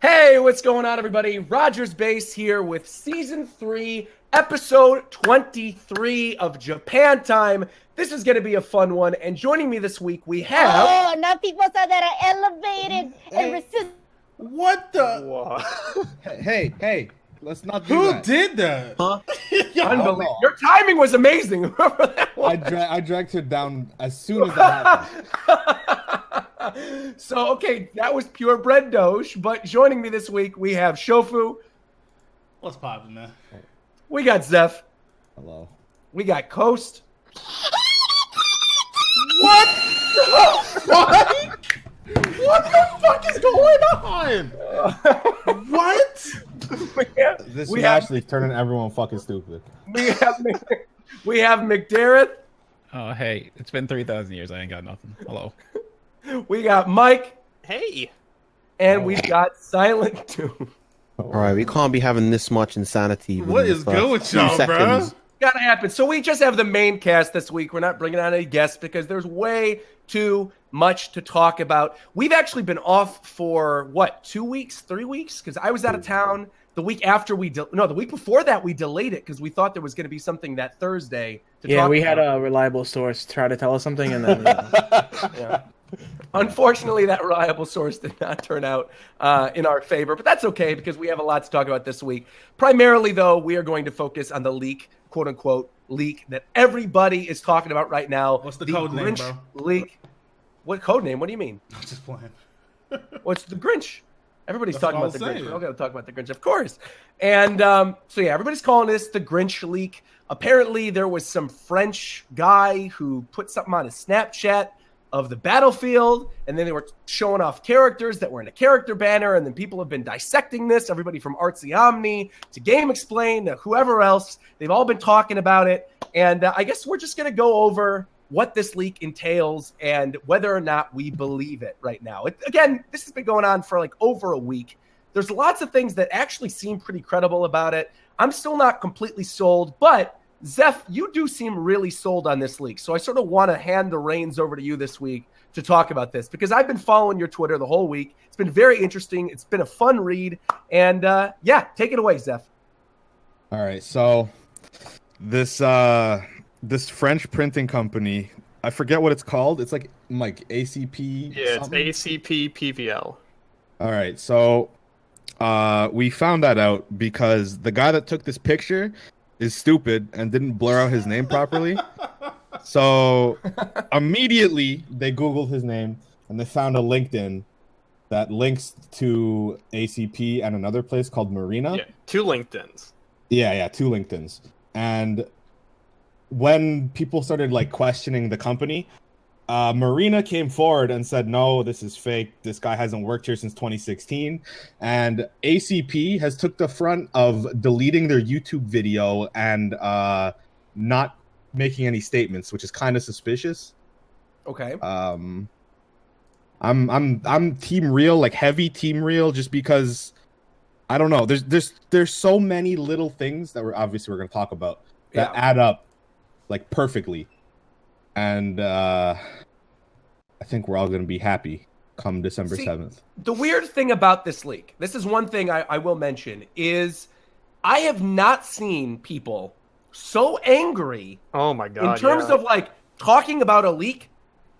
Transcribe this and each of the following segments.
Hey, what's going on, everybody? Rogers Base here with Season 3, Episode 23 of Japan Time. This is going to be a fun one, and joining me this week, we have... Oh, now people said that I elevated and resist. What the? Hey, let's not do that. Who did that? Huh? Unbelievable. Your timing was amazing. Whoever that was. I dragged her down as soon as that happened. So, okay, that was purebred Doge, but joining me this week, we have Shofu. What's poppin', man? We got Zeph. Hello. We got Coast. What? What the fuck is going on? What? This match is turning everyone fucking stupid. We have McDareth. Oh, hey, it's been 3,000 years. I ain't got nothing. Hello. We got Mike. Hey. And we've got Silent Doom. All right, we can't be having this much insanity. What is good with y'all, bro? Gotta happen. So we just have the main cast this week. We're not bringing on any guests because there's way too much to talk about. We've actually been off for, what, 2 weeks, 3 weeks? Because I was out of town the week after the week before that we delayed it because we thought there was going to be something that Thursday to talk about. We had a reliable source try to tell us something and then... Yeah. Unfortunately, that reliable source did not turn out in our favor, but that's okay because we have a lot to talk about this week. Primarily, though, we are going to focus on the leak, quote-unquote, leak that everybody is talking about right now. What's the code name, bro? Leak. What code name? What do you mean? I'm just playing. What's the Grinch? Everybody's talking about the Grinch. We're all going to talk about the Grinch, of course. And so, yeah, everybody's calling this the Grinch leak. Apparently, there was some French guy who put something on his Snapchat of the battlefield, and then they were showing off characters that were in a character banner, and then people have been dissecting this, everybody from Artsy Omni to Game Explain to whoever else. They've all been talking about it, and I guess we're just going to go over what this leak entails and whether or not we believe it right now. Again, this has been going on for like over a week. There's lots of things that actually seem pretty credible about it. I'm still not completely sold, but Zeph, you do seem really sold on this leak. So I sort of want to hand the reins over to you this week to talk about this because I've been following your Twitter the whole week. It's been very interesting. It's been a fun read. And yeah, take it away, Zeph. All right. So this French printing company, I forget what it's called. It's like ACP. Yeah, something? it's ACP PVL. All right. So we found that out because the guy that took this picture is stupid and didn't blur out his name properly. So immediately they Googled his name and they found a LinkedIn that links to ACP and another place called Marina. Yeah, 2 LinkedIns. Yeah, 2 LinkedIns. And when people started questioning the company, Marina came forward and said, no, this is fake. This guy hasn't worked here since 2016. And ACP has took the front of deleting their YouTube video and not making any statements, which is kind of suspicious. Okay. I'm team real, heavy team real, just because I don't know. There's so many little things that we're going to talk about that add up perfectly. And I think we're all going to be happy come December 7th. The weird thing about this leak, this is one thing I will mention, is I have not seen people so angry. Oh my God. In terms of talking about a leak.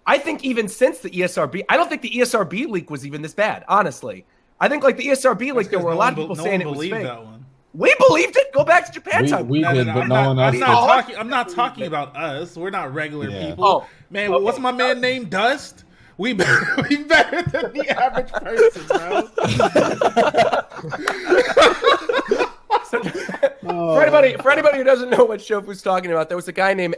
I think even since the ESRB, I don't think the ESRB leak was even this bad, honestly. I think the ESRB leak, there were a lot of people saying it was fake. That one. We believed it. Go back to Japan time. We did, but no one else. I'm not talking about us. We're not regular people. Oh, man, okay. What's my man named Dust? We better than the average person, bro. For anybody who doesn't know what Shofu's talking about, there was a guy named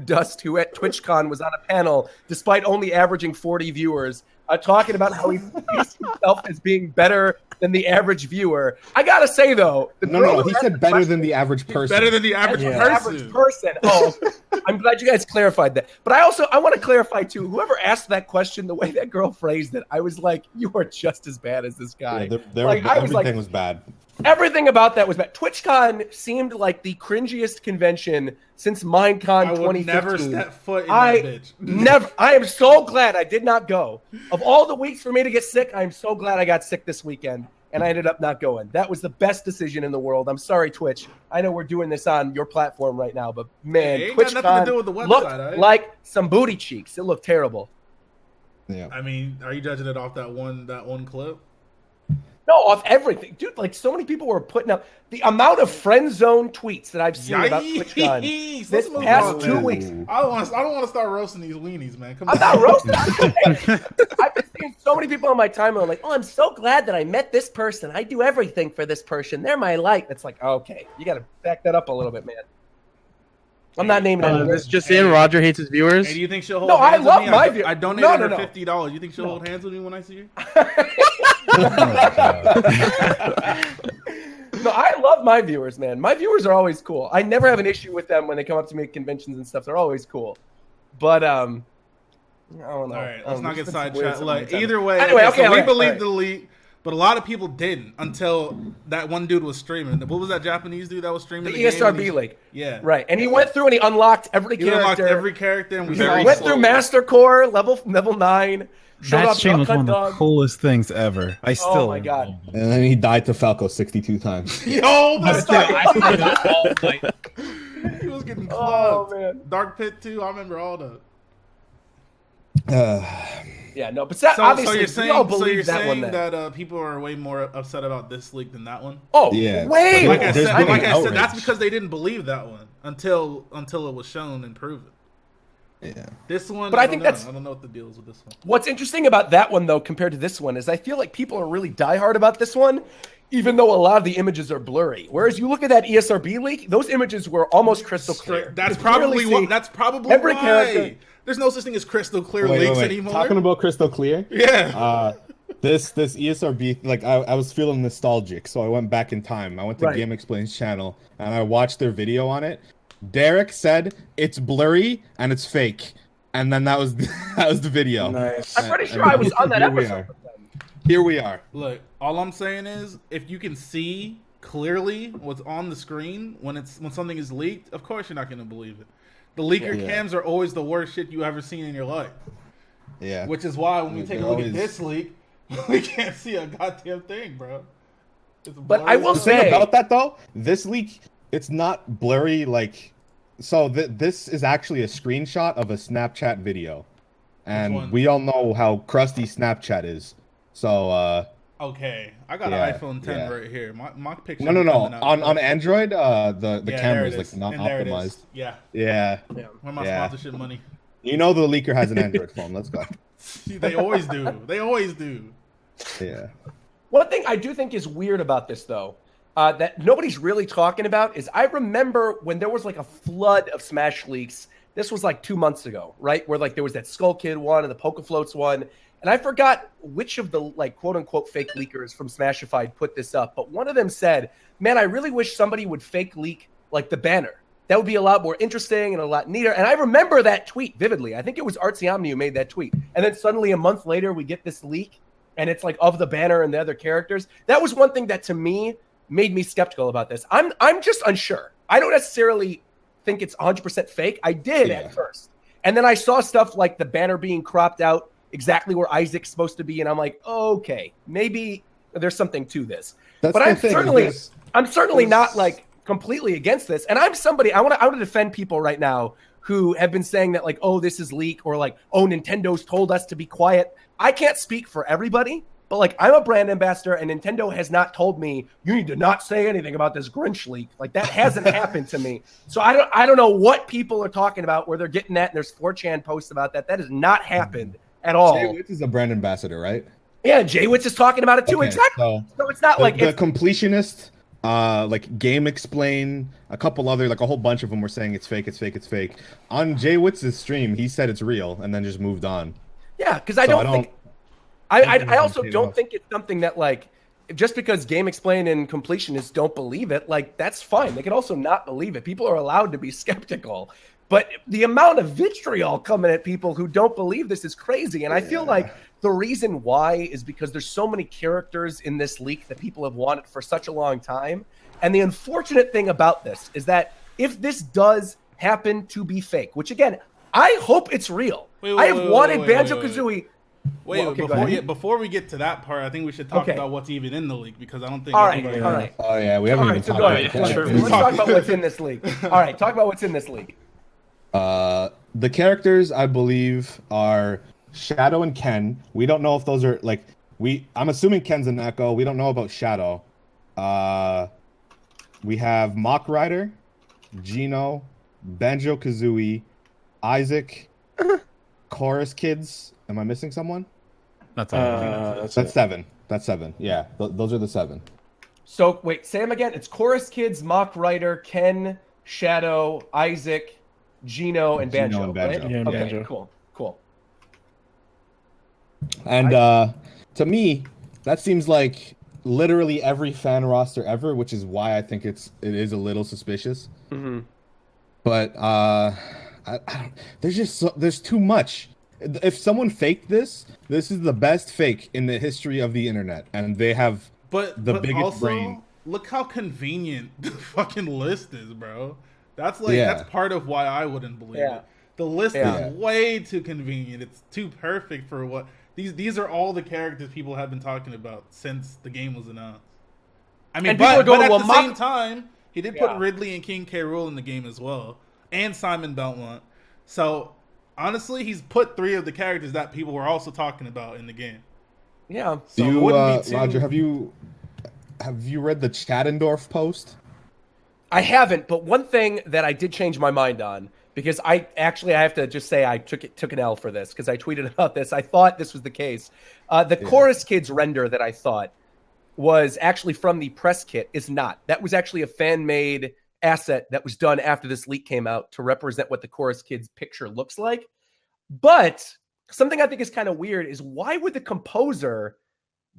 Dust who at TwitchCon was on a panel, despite only averaging 40 viewers, talking about how he sees himself as being better than the average viewer. I gotta say though, he said better than the average person. Better than the average person. Oh, I'm glad you guys clarified that. But I want to clarify too. Whoever asked that question, the way that girl phrased it, I was like, "You are just as bad as this guy." Yeah, everything was bad. Everything about that was bad. TwitchCon seemed like the cringiest convention since Minecon 2015. I would never step foot in that bitch. Never. I am so glad I did not go. Of all the weeks for me to get sick, I am so glad I got sick this weekend and I ended up not going. That was the best decision in the world. I'm sorry, Twitch. I know we're doing this on your platform right now, but man, It ain't got nothing to do with the website, looked like some booty cheeks. It looked terrible. Yeah. I mean, are you judging it off that one clip? No, off everything, dude. Like so many people were putting up the amount of friend zone tweets that I've seen about TwitchCon this past 2 weeks. I don't want to start roasting these weenies, man. Come on. I'm not roasting. I've been seeing so many people on my timeline like, "Oh, I'm so glad that I met this person. I do everything for this person. They're my light." It's like, okay, you got to back that up a little bit, man. I'm not naming any This just in. Roger hates his viewers. Hey, do you think she'll hold No, I hands love with me? my view- I donated her No. $50. You think she'll hold hands with me when I see her? No, I love my viewers, man. My viewers are always cool. I never have an issue with them when they come up to me at conventions and stuff. They're always cool. But I don't know. All right, let's not get There's been some weird sidetracked. stuff Like, on my either timeline. way, Anyway, okay, so we alright, believed alright. the leak, but a lot of people didn't until that one dude was streaming. What was that Japanese dude that was streaming? The game? ESRB leak. Yeah. Right. And he went through and he unlocked every He character. unlocked every character and we He went through Master Core, level 9. Showed That off stream was Duck one Hunt of the Dog. coolest things ever. I still. Oh my god. And then he died to Falco 62 times. Yo, that's I still all night. he was getting Oh clubbed. man. Dark Pit too. I remember all that. Yeah, no, but that, So obviously you're saying, we all believe that one. saying Then. that people are way more upset about this leak than that one? Oh, Yeah. way. Like I There's said, been like an I said, that's outrage. because they didn't believe that one until it was shown and proven. Yeah. This one, But I don't think know. that's- I don't know what the deal is with this one. What's interesting about that one, though, compared to this one, is I feel like people are really diehard about this one, even though a lot of the images are blurry. Whereas you look at that ESRB leak, those images were almost crystal clear. That's You could clearly probably see That's probably every why. character. There's no such thing as crystal clear Wait, leaks anymore. Talking about crystal clear. Yeah. This ESRB, like I was feeling nostalgic, so I went back in time. I went to Right. Game Explain's channel and I watched their video on it. Derek said it's blurry and it's fake, and then that was the video. Nice. I'm pretty sure I was on that Here we episode. are. Here we are. Look, all I'm saying is, if you can see clearly what's on the screen when something is leaked, of course you're not going to believe it. The leaker Yeah. cams are always the worst shit you ever seen in your life. Yeah. Which is why when we They're take a look always- at this leak, we can't see a goddamn thing, bro. It's But blurry I will as The hell. thing say- about that though, this leak, it's not blurry like. So this is actually a screenshot of a Snapchat video, one? and we all know how crusty Snapchat is. So Okay, I got Yeah, an iPhone 10 yeah. right here. My picture. no, coming out. on Android, the Yeah, there camera it is like not And there it is. optimized. Yeah, Yeah, where my Yeah. sponsorship money? you know the leaker has an Android phone. Let's go. They always do. They always do. Yeah. One thing I do think is weird about this, though, that nobody's really talking about is I remember when there was like a flood of Smash leaks. This was like 2 months ago, right? Where like there was that Skull Kid one and the Pokefloats one. And I forgot which of the like quote unquote fake leakers from Smashified put this up, but one of them said, "Man, I really wish somebody would fake leak like the banner. That would be a lot more interesting and a lot neater." And I remember that tweet vividly. I think it was Artsy Omni who made that tweet. And then suddenly a month later, we get this leak, and it's like of the banner and the other characters. That was one thing that to me made me skeptical about this. I'm just unsure. I don't necessarily think it's 100% fake. I did Yeah. at first, and then I saw stuff like the banner being cropped out exactly where Isaac's supposed to be, and I'm like, okay, maybe there's something to this. That's But the I'm thing, certainly there's- not like completely against this. And I'm somebody I want to defend people right now who have been saying that like, oh, this is leak, or like, oh, Nintendo's told us to be quiet. I can't speak for everybody, but like I'm a brand ambassador and Nintendo has not told me you need to not say anything about this Grinch leak. Like that hasn't happened to me. So I don't know what people are talking about where they're getting that, and there's 4chan posts about that. That has not happened at all. Jay Witz is a brand ambassador, right? Yeah, Jay Witz is talking about it too. Okay, Exactly. so So it's not like the it's completionist, like Game Explain, a couple other, like a whole bunch of them were saying it's fake, it's fake, it's fake. On Jay Witz's stream, he said it's real and then just moved on. yeah, because I So don't think. think I it's also paid don't off. think it's something that like just because Game Explain and Completionists don't believe it, like that's fine. They can also not believe it. People are allowed to be skeptical. But the amount of vitriol coming at people who don't believe this is crazy. And I feel like the reason why is because there's so many characters in this leak that people have wanted for such a long time. And the unfortunate thing about this is that if this does happen to be fake, which again, I hope it's real. I have wanted Banjo-Kazooie before we get to that part, I think we should talk about what's even in the leak, because I don't think. All right. Oh yeah, we haven't even talked about it. Let's talk about what's in this leak. All right, talk about what's in this leak. The characters I believe are Shadow and Ken. We don't know if those are like I'm assuming Ken's an Echo. We don't know about Shadow. We have Mock Rider, Gino, Banjo Kazooie, Isaac, Chorus Kids. Am I missing someone? That's all. That's 7. That's 7. Yeah, those are the 7. So wait, say them again. It's Chorus Kids, Mock Rider, Ken, Shadow, Isaac, Gino, and Banjo. Right? Yeah, and Banjo. Cool. And to me, that seems like literally every fan roster ever, which is why I think it is a little suspicious. Mm-hmm. But there's too much. If someone faked this is the best fake in the history of the internet, and they have the biggest also, brain. Look how convenient the fucking list is, bro. That's that's part of why I wouldn't believe it. The list is way too convenient. It's too perfect for what these are all the characters people have been talking about since the game was announced. I mean, but at the same time, he did put Ridley and King K. Rool in the game as well, and Simon Belmont. So honestly, he's put 3 of the characters that people were also talking about in the game. Yeah. So Roger, have you read the Chattendorf post? I haven't, but one thing that I did change my mind on, because I have to just say I took an L for this, because I tweeted about this. I thought this was the case. The Chorus Kids render that I thought was actually from the press kit is not. That was actually a fan-made asset that was done after this leak came out to represent what the Chorus Kids picture looks like. But something I think is kind of weird is, why would the composer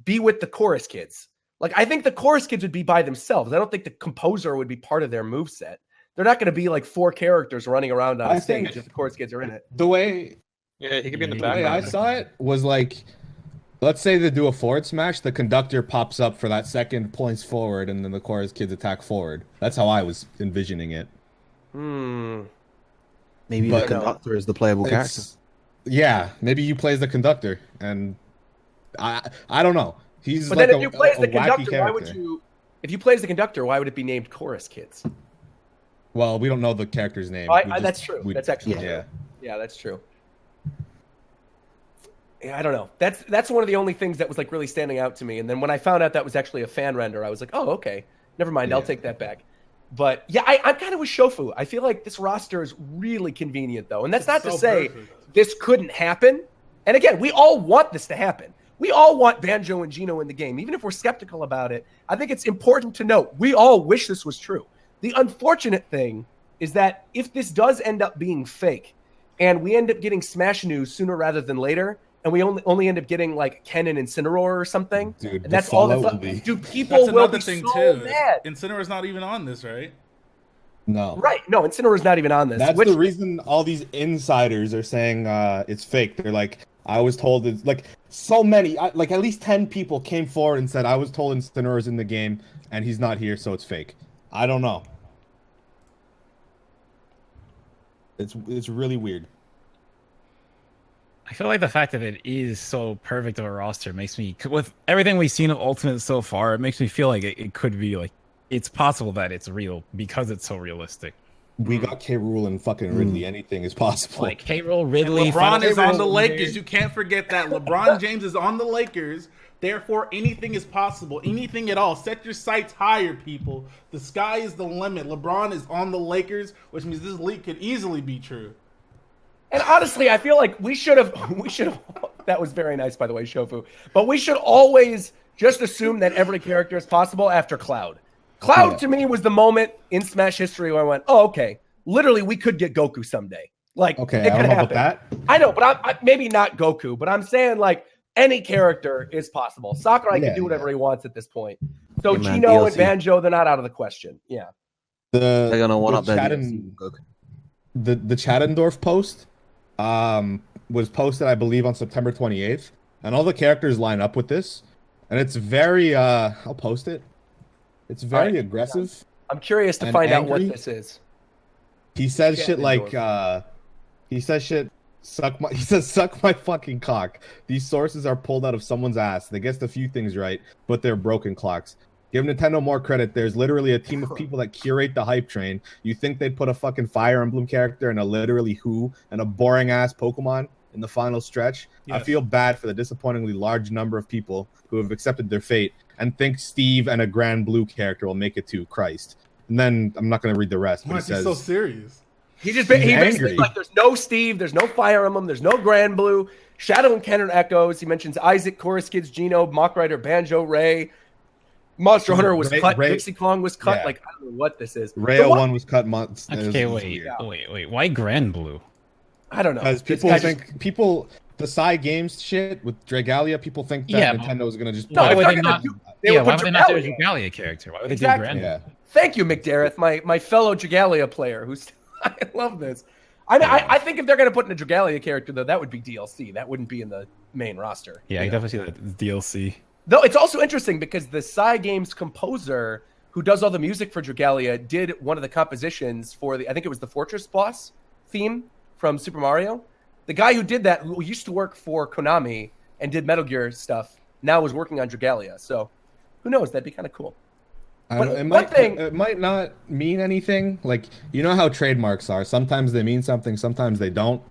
be with the Chorus Kids? Like, I think the Chorus Kids would be by themselves. I don't think the composer would be part of their moveset. They're not going to be like 4 characters running around on stage if the Chorus Kids are in it. The way he could be in the back. The way I saw it was like, let's say they do a forward smash, the conductor pops up for that second, points forward, and then the Chorus Kids attack forward. That's how I was envisioning it. Maybe the conductor is the playable character. Yeah, maybe you play as the conductor, and I don't know. He's but like then if you play as the conductor, why would you? If you play as the conductor, why would it be named Chorus Kids? Well, we don't know the character's name. That's true. That's actually true. Yeah, that's true. Yeah, I don't know. That's one of the only things that was like really standing out to me. And then when I found out that was actually a fan render, I was like, oh, okay, never mind. I'll take that back. But yeah, I'm kind of with Shofu. I feel like this roster is really convenient, though, and that's not to say this couldn't happen. And again, we all want this to happen. We all want Banjo and Gino in the game, even if we're skeptical about it. I think it's important to note we all wish this was true. The unfortunate thing is that if this does end up being fake, and we end up getting Smash news sooner rather than later, and we only end up getting like Ken and Incineroar or something, dude, and that's all that's dude, people will be so mad. Incineroar's not even on this, right? No. Right. No, Incineroar's not even on this. That's the reason all these insiders are saying it's fake. They're like, I was told it's like so many, like at least 10 people came forward and said, I was told Incineroar's in the game and he's not here, so it's fake. I don't know. It's really weird. I feel like the fact that it is so perfect of a roster makes me, with everything we've seen of Ultimate so far, it makes me feel like it could be like, it's possible that it's real because it's so realistic. We got K. Rool and fucking Ridley. Anything is possible. Like K. Rool, Ridley. And LeBron is on the Lakers. You can't forget that. LeBron James is on the Lakers. Therefore, anything is possible. Anything at all. Set your sights higher, people. The sky is the limit. LeBron is on the Lakers, which means this leak could easily be true. And honestly, I feel like we should have. That was very nice, by the way, Shofu. But we should always just assume that every character is possible after Cloud. Cloud, to me, was the moment in Smash history where I went, oh, okay. Literally, we could get Goku someday. Like, okay, it I could don't know happen. about that. I know, but I maybe not Goku, but I'm saying, like, any character is possible. Sakurai can do whatever he wants at this point. So Gino and Banjo, they're not out of the question. Yeah. They're going to one up the Chattendorf post was posted, I believe, on September 28th. And all the characters line up with this. And it's very, I'll post it. It's very aggressive. I'm curious to find out what this is. He says shit like, he says shit He says, suck my fucking cock. These sources are pulled out of someone's ass. They guessed a few things right, but they're broken clocks. Give Nintendo more credit. There's literally a team of people that curate the hype train. You think they'd put a fucking Fire Emblem character and a literally Who and a boring ass Pokemon in the final stretch? Yes. I feel bad for the disappointingly large number of people who have accepted their fate and think Steve and a Grand Blue character will make it to Christ. And then I'm not going to read the rest. But Why is he so serious? He basically like, there's no Steve, there's no Fire Emblem, there's no Grand Blue, Shadow and Cannon Echoes. He mentions Isaac, Chorus Kids, Geno, Mock Rider, Banjo, Ray. Monster Hunter was cut. Dixie Kong was cut. Yeah. Like, I don't know what this is. Rayo 1 was cut. Okay, wait. Why Grand Blue? I don't know. Because the Psy Games shit with Dragalia, people think that Nintendo is going to just... Why would they not do a Dragalia character? Why would they do Grand Blue? Thank you, McDareth, my fellow Dragalia player. I love this. I think if they're going to put in a Dragalia character, though, that would be DLC. That wouldn't be in the main roster. Yeah, I definitely see that DLC. Though it's also interesting because the Psy Games composer who does all the music for Dragalia did one of the compositions for I think it was the Fortress boss theme from Super Mario. The guy who did that, who used to work for Konami and did Metal Gear stuff, now is working on Dragalia. So who knows? That'd be kind of cool. It might not mean anything. Like, you know how trademarks are. Sometimes they mean something, sometimes they don't.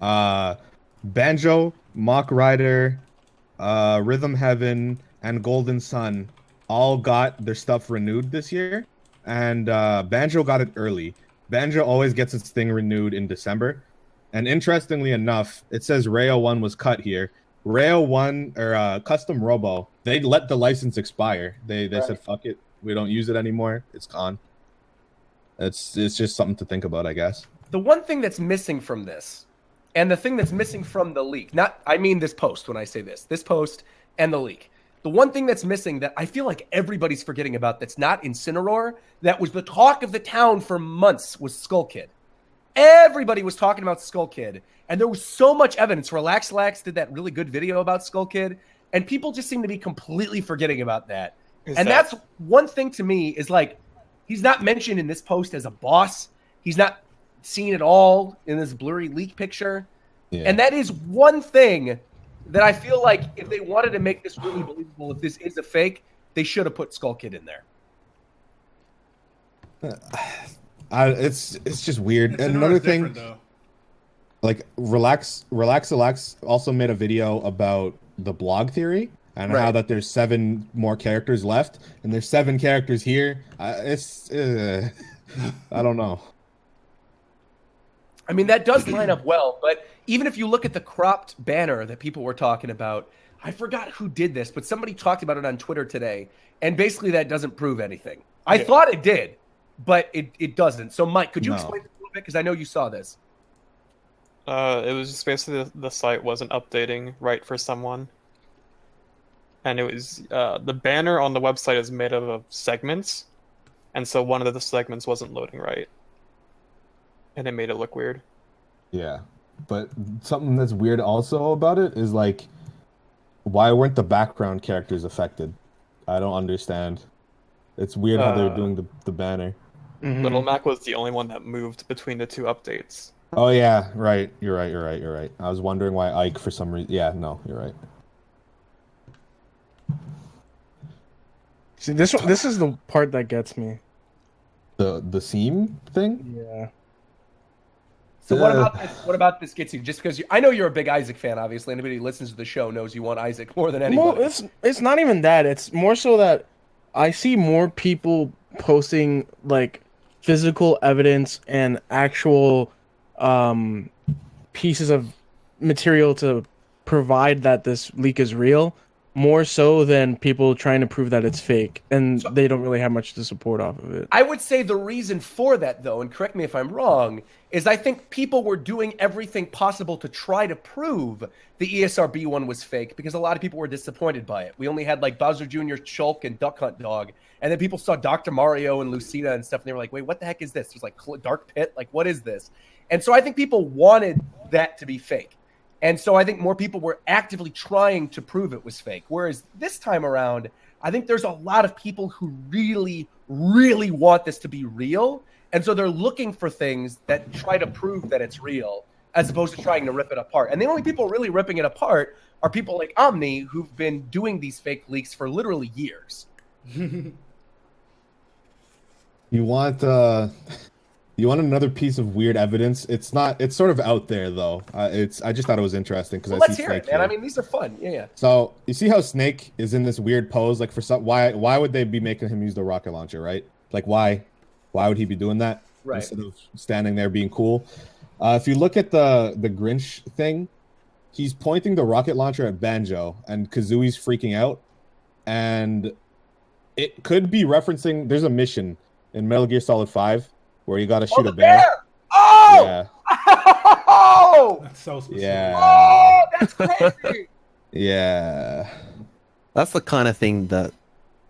Banjo, Mock Rider, Rhythm Heaven, and Golden Sun all got their stuff renewed this year, and Banjo got it early. Banjo always gets its thing renewed in December, and interestingly enough, it says Rayo 1 was cut here. Rayo 1 or Custom Robo, they let the license expire. They said fuck it, we don't use it anymore. It's gone. It's just something to think about, I guess. The one thing that's missing from this, and the thing that's missing from the leak, I mean this post when I say this post and the leak. The one thing that's missing that I feel like everybody's forgetting about that's not Incineroar, that was the talk of the town for months, was Skull Kid. Everybody was talking about Skull Kid, and there was so much evidence. Relax did that really good video about Skull Kid, and people just seem to be completely forgetting about that. That's one thing to me is like, he's not mentioned in this post as a boss. He's not seen at all in this blurry leak picture. Yeah. And that is one thing that I feel like if they wanted to make this really believable, if this is a fake, they should have put Skull Kid in there. It's just weird. And another thing, like Relax also made a video about the blog theory and how that there's 7 more characters left, and there's 7 characters here. I don't know. I mean, that does line up well, but even if you look at the cropped banner that people were talking about, I forgot who did this, but somebody talked about it on Twitter today, and basically that doesn't prove anything. I thought it did, but it doesn't. So, Mike, could you explain this a little bit? Because I know you saw this. It was just basically the site wasn't updating right for someone. And it was the banner on the website is made of segments, and so one of the segments wasn't loading right. And it made it look weird. Yeah. But something that's weird also about it is, like, why weren't the background characters affected? I don't understand. It's weird how they're doing the banner. Mm-hmm. Little Mac was the only one that moved between the 2 updates. Oh, yeah. Right. You're right. I was wondering why Ike, for some reason... Yeah, no, you're right. See, this is the part that gets me. The seam thing? Yeah. So what about this gets you? Just because I know you're a big Isaac fan, obviously. Anybody who listens to the show knows you want Isaac more than anybody. Well, it's not even that. It's more so that I see more people posting like physical evidence and actual pieces of material to provide that this leak is real, more so than people trying to prove that it's fake, and they don't really have much to support off of it. I would say the reason for that, though, and correct me if I'm wrong, is I think people were doing everything possible to try to prove the ESRB one was fake, because a lot of people were disappointed by it. We only had like Bowser Jr., Shulk, and Duck Hunt Dog, and then people saw Dr. Mario and Lucina and stuff, and they were like, wait, what the heck is this? There's like Dark Pit, like what is this? And so I think people wanted that to be fake. And so I think more people were actively trying to prove it was fake. Whereas this time around, I think there's a lot of people who really, really want this to be real. And so they're looking for things that try to prove that it's real. as opposed to trying to rip it apart. And the only people really ripping it apart are people like Omni, who've been doing these fake leaks for literally years. You want another piece of weird evidence? It's sort of out there though. I just thought it was interesting because Let's hear it, man. I mean, these are fun. Yeah. So you see how Snake is in this weird pose? Like why would they be making him use the rocket launcher, right? Like why would he be doing that instead of standing there being cool? If you look at the Grinch thing, he's pointing the rocket launcher at Banjo, and Kazooie's freaking out, and it could be referencing. There's a mission in Metal Gear Solid 5 where you gotta shoot a bear. Oh! Yeah. Oh! That's so specific. Yeah. Oh, that's crazy. Yeah. That's the kind of thing that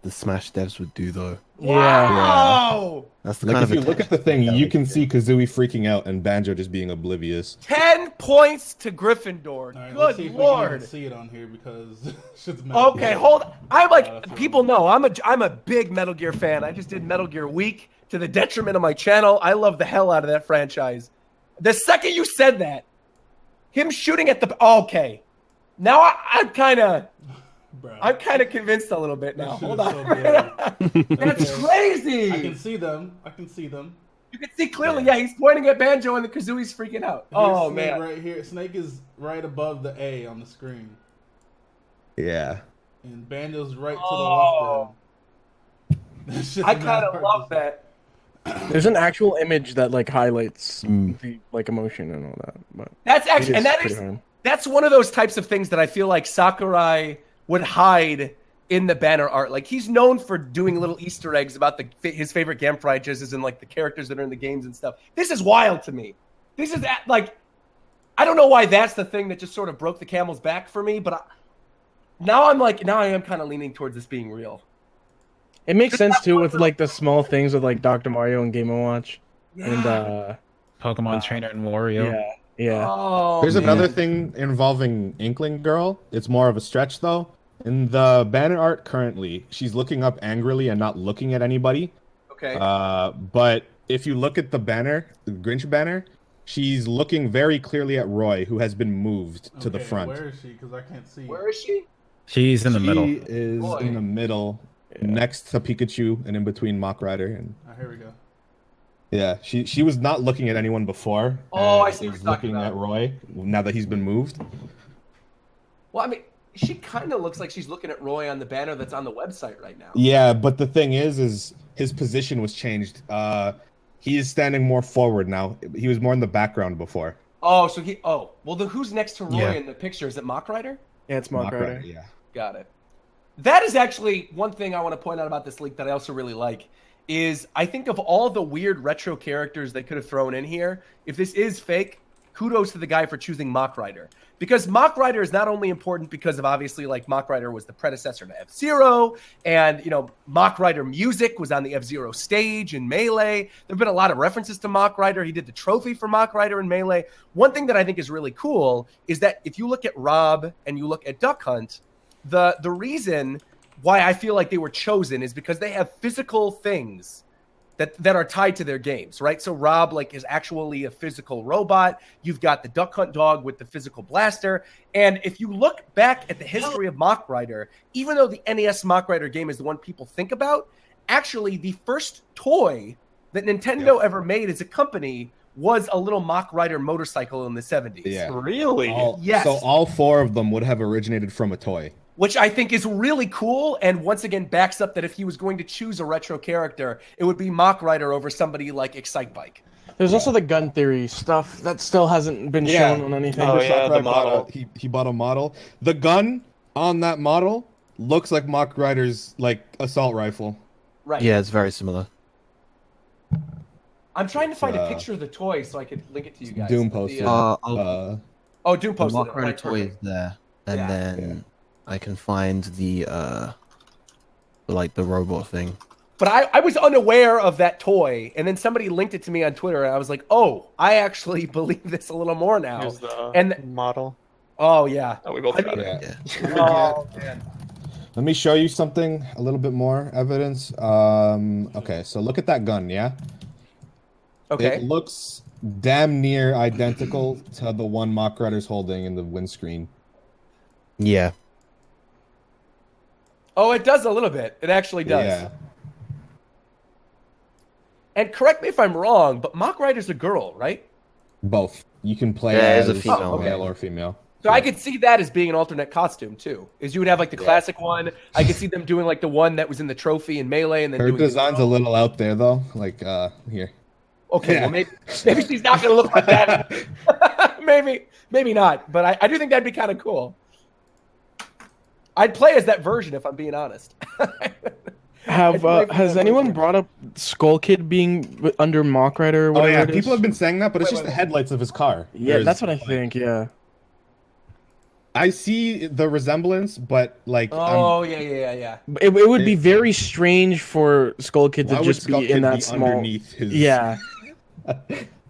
the Smash devs would do, though. Wow. That's the Like kind if of you look at the thing, you can see Kazooie freaking out and Banjo just being oblivious. 10 points to Gryffindor. Right, Good see if lord. We can see it on here because shit's Okay, hold. I'm like, people know I'm a big Metal Gear fan. I just did Metal Gear Week to the detriment of my channel. I love the hell out of that franchise. The second you said that, him shooting at the okay, now I'm kind of convinced a little bit now. Hold on, that's crazy. I can see them. You can see clearly. Yeah, he's pointing at Banjo and the Kazooie's freaking out. Here's Snake man, right here. Snake is right above the A on the screen. Yeah. And Banjo's right to the left. I kind of love that. There's an actual image that like highlights the like emotion and all that. But that's actually, and that's one of those types of things that I feel like Sakurai would hide in the banner art. Like he's known for doing little Easter eggs about his favorite game franchises and like the characters that are in the games and stuff. This is wild to me. This is like, I don't know why that's the thing that just sort of broke the camel's back for me, but now I am kind of leaning towards this being real. It makes sense too with like the small things with like Dr. Mario and Game & Watch and Pokemon Trainer and Wario. Yeah. Oh, There's another thing involving Inkling Girl. It's more of a stretch though. In the banner art currently, she's looking up angrily and not looking at anybody. Okay. But if you look at the banner, the Grinch banner, she's looking very clearly at Roy, who has been moved to the front. Where is she? Because I can't see. Where is she? She's in the middle. She is in the middle, next to Pikachu and in between Mach Rider. And here we go. Yeah, she was not looking at anyone before. Oh, I see. She's looking at Roy now that he's been moved. Well, I mean, she kind of looks like she's looking at Roy on the banner that's on the website right now. Yeah, but the thing is his position was changed. He is standing more forward now. He was more in the background before. Oh, so well, then who's next to Roy in the picture? Is it Mach Rider? Yeah, it's Mach Rider. Yeah. Got it. That is actually one thing I want to point out about this leak that I also really like is I think of all the weird retro characters they could have thrown in here, if this is fake, kudos to the guy for choosing Mach Rider. Because Mach Rider is not only important because of obviously like Mach Rider was the predecessor to F-Zero, and Mach Rider music was on the F-Zero stage in Melee. There have been a lot of references to Mach Rider. He did the trophy for Mach Rider in Melee. One thing that I think is really cool is that if you look at Rob and you look at Duck Hunt, the reason why I feel like they were chosen is because they have physical things that are tied to their games, right? So Rob is actually a physical robot. You've got the Duck Hunt dog with the physical blaster. And if you look back at the history of Mach Rider, even though the NES Mach Rider game is the one people think about, actually the first toy that Nintendo ever made as a company was a little Mach Rider motorcycle in the 70s. Yeah. Really? Yes. So all four of them would have originated from a toy. Which I think is really cool, and once again backs up that if he was going to choose a retro character, it would be Mach Rider over somebody like Excitebike. There's also the gun theory stuff that still hasn't been shown on anything. Oh yeah, the model. He bought a model. The gun on that model looks like Mach Rider's assault rifle. Right. Yeah, it's very similar. I'm trying to find a picture of the toy so I could link it to you guys. Doom posted. Doom posted the Mach it. Rider Right, toy is there, and then I can find the robot thing. But I was unaware of that toy, and then somebody linked it to me on Twitter, and I was like, oh, I actually believe this a little more now. Here's the model. Oh, yeah. Oh, we both got it. Oh, man. Let me show you something, a little bit more evidence. Okay, so look at that gun, yeah? Okay. It looks damn near identical to the one Mock Rider's holding in the windscreen. Yeah. Oh, it does a little bit. It actually does. Yeah. And correct me if I'm wrong, but Mock Rider's a girl, right? Both. You can play as as a female, male or female. So I could see that as being an alternate costume too. Is you would have like the classic one. I could see them doing like the one that was in the trophy in Melee, and then Her doing design's a little out there though. Like here. Okay, well maybe she's not going to look like that. maybe not. But I do think that'd be kind of cool. I'd play as that version if I'm being honest. Has anyone brought up Skull Kid being under Mock Rider? Or whatever it is? People have been saying that, but it's just the headlights of his car. Yeah, that's what I think. Yeah. I see the resemblance, but like. Yeah. It would be very strange for Skull Kid to just be in that small. Underneath his... Yeah.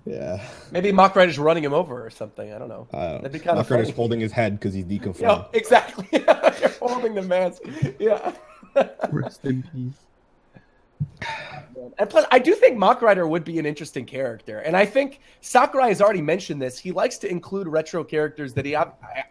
Yeah. Maybe Mock Rider's running him over or something. I don't know. That'd be kind of funny. Mock Rider's holding his head because he's deconfirmed. Yeah, exactly. You're holding the mask. Yeah. Rest in peace. And plus, I do think Mock Rider would be an interesting character. And I think Sakurai has already mentioned this. He likes to include retro characters that he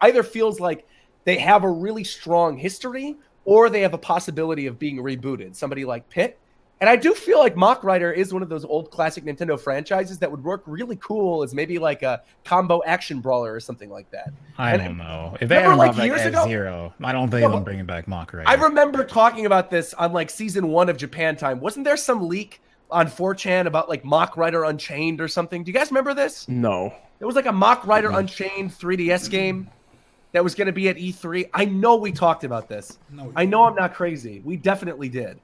either feels like they have a really strong history or they have a possibility of being rebooted. Somebody like Pit. And I do feel like Mock Rider is one of those old classic Nintendo franchises that would work really cool as maybe like a combo action brawler or something like that. I don't know. If they haven't brought back F-Zero, I don't think they'll bring back Mock Rider. I remember talking about this on like season 1 of Japan Time. Wasn't there some leak on 4chan about like Mock Rider Unchained or something? Do you guys remember this? No. It was like a Mock Rider Unchained 3DS game that was going to be at E3. I know we talked about this. I know I'm not crazy. We definitely did.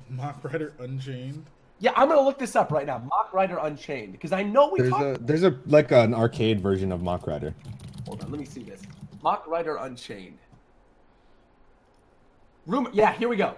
Mock Rider Unchained? Yeah, I'm going to look this up right now. Mock Rider Unchained. Because I know we talked... There's like an arcade version of Mock Rider. Hold on, let me see this. Mock Rider Unchained. Rumor. Yeah, here we go.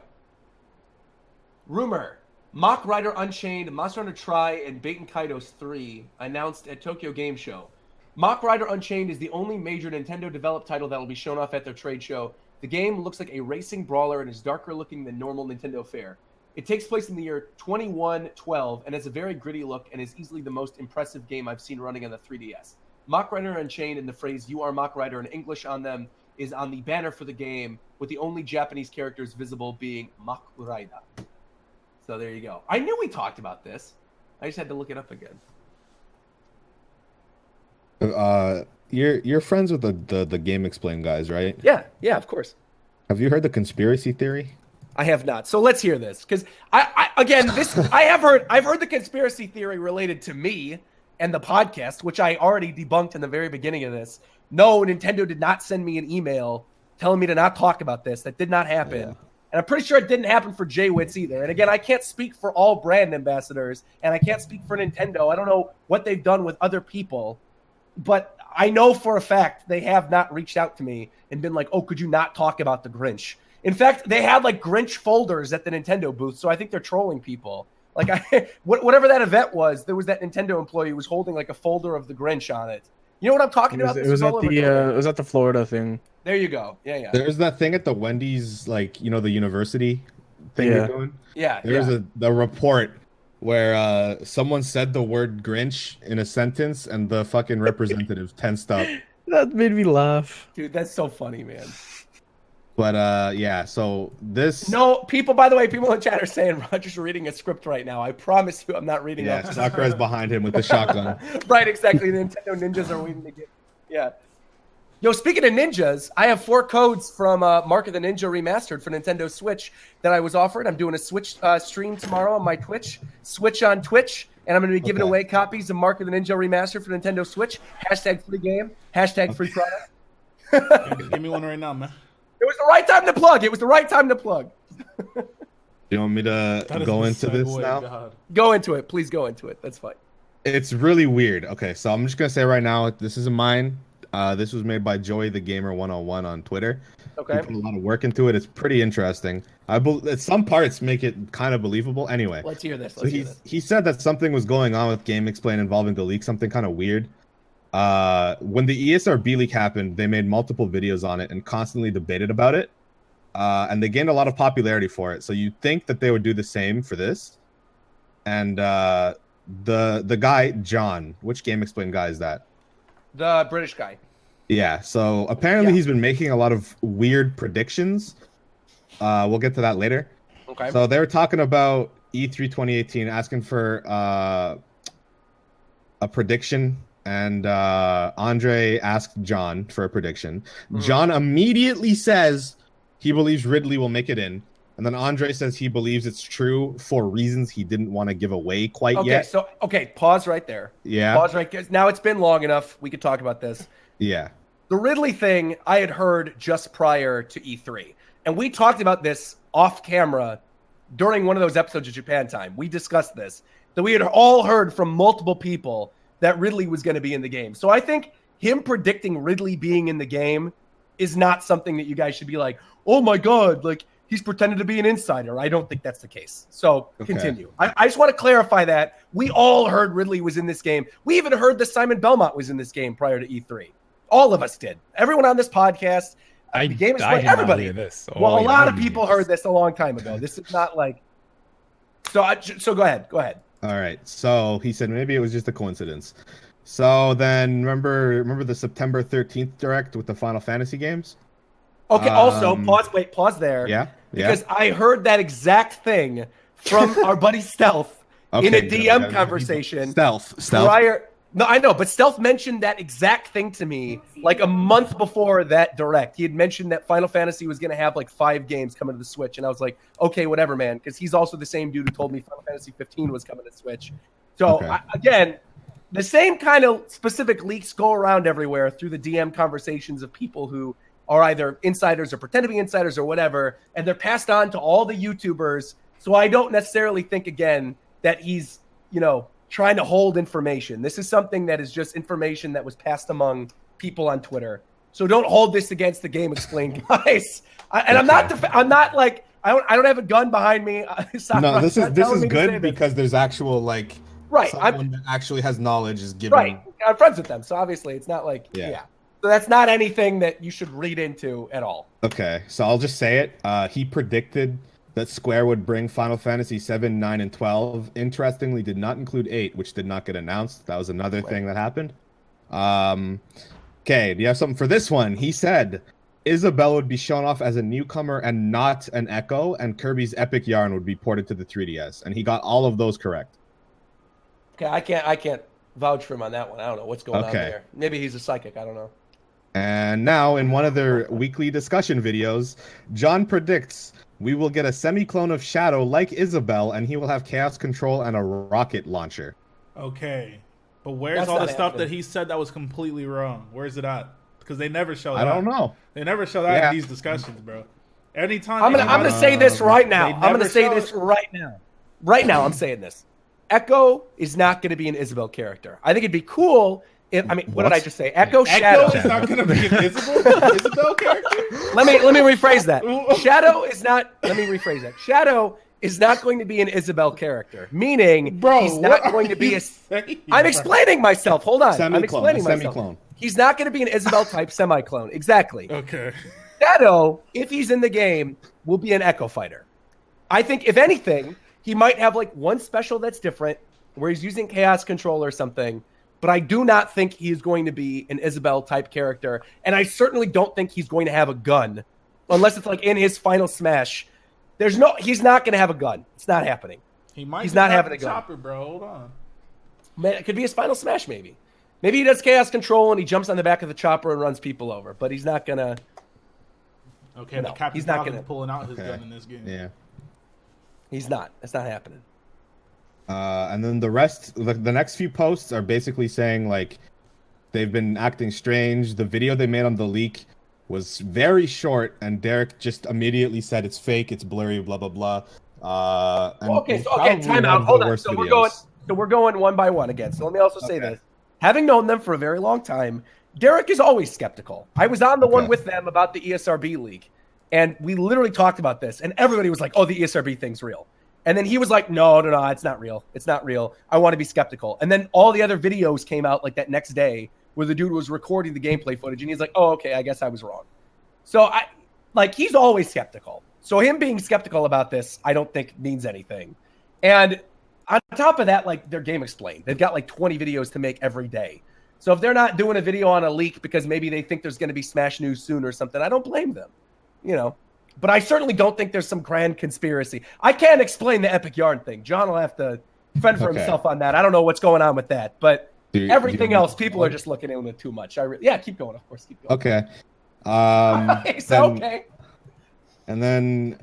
Rumor. Mock Rider Unchained, Monster Hunter Tri, and Baten Kaitos 3 announced at Tokyo Game Show. Mock Rider Unchained is the only major Nintendo-developed title that will be shown off at their trade show. The game looks like a racing brawler and is darker looking than normal Nintendo fare. It takes place in the year 2112 and has a very gritty look and is easily the most impressive game I've seen running on the 3DS. Mock Rider Unchained and the phrase "You are Mock Rider" in English on them is on the banner for the game, with the only Japanese characters visible being Mock Rider. So there you go. I knew we talked about this. I just had to look it up again. You're friends with the Game Explain guys, right? Yeah, of course. Have you heard the conspiracy theory? I have not. So let's hear this, because I've heard the conspiracy theory related to me and the podcast, which I already debunked in the very beginning of this. No, Nintendo did not send me an email telling me to not talk about this. That did not happen. Yeah. And I'm pretty sure it didn't happen for J-Wits either. And again, I can't speak for all brand ambassadors, and I can't speak for Nintendo. I don't know what they've done with other people, but I know for a fact they have not reached out to me and been like, oh, could you not talk about the Grinch? In fact, they had like Grinch folders at the Nintendo booth, so I think they're trolling people. Like, whatever that event was, there was that Nintendo employee who was holding like a folder of the Grinch on it. You know what I'm talking about? It was at the Florida thing. There you go. Yeah. There's that thing at the Wendy's, like, you know, the university thing you're doing? Yeah. There's a report where someone said the word Grinch in a sentence and the fucking representative tensed up. That made me laugh. Dude, that's so funny, man. But so this... No, by the way, people in chat are saying Roger's reading a script right now. I promise you I'm not reading it. Yeah, Sakura's behind him with the shotgun. Right, exactly. The Nintendo ninjas are waiting to get... Yeah. Yo, speaking of ninjas, I have 4 codes from Mark of the Ninja Remastered for Nintendo Switch that I was offered. I'm doing a Switch stream tomorrow on my Twitch, Switch on Twitch, and I'm going to be giving away copies of Mark of the Ninja Remastered for Nintendo Switch. # free game, # free product. Give me one right now, man. It was the right time to plug. You want me to go into this now? God. Go into it. Please go into it. That's fine. It's really weird. Okay, so I'm just going to say right now, this isn't mine. This was made by Joey the Gamer 101 on Twitter. Okay. He put a lot of work into it. It's pretty interesting. Some parts make it kind of believable. Anyway. Let's hear this. He said that something was going on with Game Explain involving the leak, something kind of weird. When the ESRB leak happened, they made multiple videos on it and constantly debated about it. And they gained a lot of popularity for it. So you'd think that they would do the same for this. And the guy John. Which Game Explain guy is that? The British guy. Yeah. So apparently he's been making a lot of weird predictions. We'll get to that later. Okay. So they were talking about E3 2018, asking for a prediction, and Andre asked John for a prediction. John immediately says he believes Ridley will make it in, and then Andre says he believes it's true for reasons he didn't want to give away quite yet. Okay, pause right there. Yeah. Pause right there. Now it's been long enough. We could talk about this. Yeah. The Ridley thing I had heard just prior to E3, and we talked about this off camera during one of those episodes of Japan Time. We discussed this, that we had all heard from multiple people that Ridley was going to be in the game. So I think him predicting Ridley being in the game is not something that you guys should be like, oh my God, like he's pretending to be an insider. I don't think that's the case. So continue. I just want to clarify that. We all heard Ridley was in this game. We even heard that Simon Belmont was in this game prior to E3. All of us did. Everyone on this podcast. The game is like everybody. Well, a lot of people heard this a long time ago. This is not like. So go ahead. Go ahead. All right. So he said maybe it was just a coincidence. So then remember the September 13th direct with the Final Fantasy games? Okay. Also, pause there. Yeah. Because I heard that exact thing from our buddy Stealth in a DM conversation. Stealth. Prior. No, I know, but Stealth mentioned that exact thing to me like a month before that direct. He had mentioned that Final Fantasy was going to have like 5 games coming to the Switch, and I was like, okay, whatever, man, because he's also the same dude who told me Final Fantasy 15 was coming to Switch. So, again, the same kind of specific leaks go around everywhere through the DM conversations of people who are either insiders or pretend to be insiders or whatever, and they're passed on to all the YouTubers. So I don't necessarily think, again, that he's, trying to hold information. This is something that is just information that was passed among people on Twitter. So don't hold this against the Game Explained guys. I'm not like I don't have a gun behind me. No, this is good because there's actual someone that actually has knowledge is given. Right, I'm friends with them, so obviously it's not like So that's not anything that you should read into at all. Okay, so I'll just say it. He predicted that Square would bring Final Fantasy 7, 9, and 12. Interestingly, did not include 8, which did not get announced. That was another thing that happened. Okay, do you have something for this one? He said Isabelle would be shown off as a newcomer and not an Echo, and Kirby's Epic Yarn would be ported to the 3DS. And he got all of those correct. Okay, I can't vouch for him on that one. I don't know what's going on there. Maybe he's a psychic. I don't know. And now, in one of their weekly discussion videos, John predicts we will get a semi-clone of Shadow like Isabelle, and he will have chaos control and a rocket launcher. Okay. But where's all the stuff that he said that was completely wrong? Where's it at? Because they never show that. I don't know. They never show that in these discussions, bro. Anytime. I'm gonna say this right now. I'm gonna say this right now. Right now, I'm saying this. Echo is not going to be an Isabelle character. I think it'd be cool if, what did I just say? Echo Shadow is not going to be an Isabelle character? Let me rephrase that. Shadow is not, let me rephrase that. Shadow is not going to be an Isabelle character, meaning he's not going to be a... I'm explaining myself. Hold on. I'm explaining myself. Semi-clone. He's not going to be an Isabelle type semi-clone. Exactly. Okay. Shadow, if he's in the game, will be an Echo fighter. I think, if anything, he might have like one special that's different where he's using chaos control or something, but I do not think he's going to be an Isabelle type character. And I certainly don't think he's going to have a gun unless it's like in his final smash. He's not going to have a gun. It's not happening. He's not having a gun. Chopper, bro. Hold on. Man, it could be his final smash, maybe. Maybe he does chaos control and he jumps on the back of the chopper and runs people over, but he's not going to. Okay, no, he's not going to pulling out his gun in this game. Yeah. He's not. That's not happening. And then the rest, the next few posts are basically saying like they've been acting strange. The video they made on the leak was very short, and Derek just immediately said it's fake, it's blurry, blah blah blah. Okay, time out. Hold on. So we're going one by one again. So let me also say this: having known them for a very long time, Derek is always skeptical. I was on the one with them about the ESRB leak. And we literally talked about this, and everybody was like, oh, the ESRB thing's real. And then he was like, no, it's not real. It's not real. I want to be skeptical. And then all the other videos came out like that next day where the dude was recording the gameplay footage, and he's like, oh, okay, I guess I was wrong. So he's always skeptical. So him being skeptical about this, I don't think means anything. And on top of that, like, their game explained. They've got like 20 videos to make every day. So if they're not doing a video on a leak because maybe they think there's going to be Smash news soon or something, I don't blame them. You know, but I certainly don't think there's some grand conspiracy. I can't explain the Epic Yarn thing. John will have to fend for himself on that. I don't know what's going on with that, but everything else, people are just looking into it too much. Yeah, keep going. Of course, keep going. Okay. Okay. And then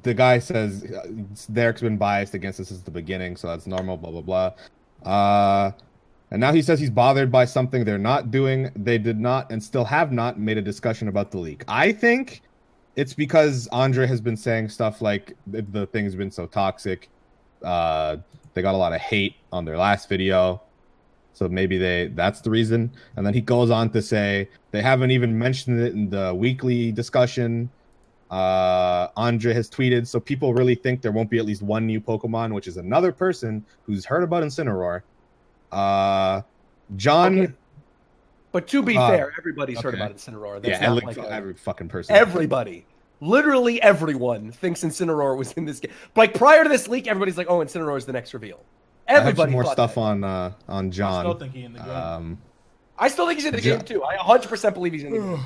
the guy says Derek's been biased against us since the beginning, so that's normal. Blah blah blah. And now he says he's bothered by something they're not doing. They did not and still have not made a discussion about the leak. I think it's because Andre has been saying stuff like the thing's been so toxic. They got a lot of hate on their last video. So maybe that's the reason. And then he goes on to say they haven't even mentioned it in the weekly discussion. Andre has tweeted, so people really think there won't be at least one new Pokemon, which is another person who's heard about Incineroar. John. Okay. But to be fair, everybody's heard about Incineroar. That's yeah, like every fucking person. Everybody. Literally everyone thinks Incineroar was in this game. Like, prior to this leak, everybody's like, oh, Incineroar is the next reveal. Everybody I have some more stuff that. on John. I still think he's in the game. I still think he's in the game, too. I 100% believe he's in the game.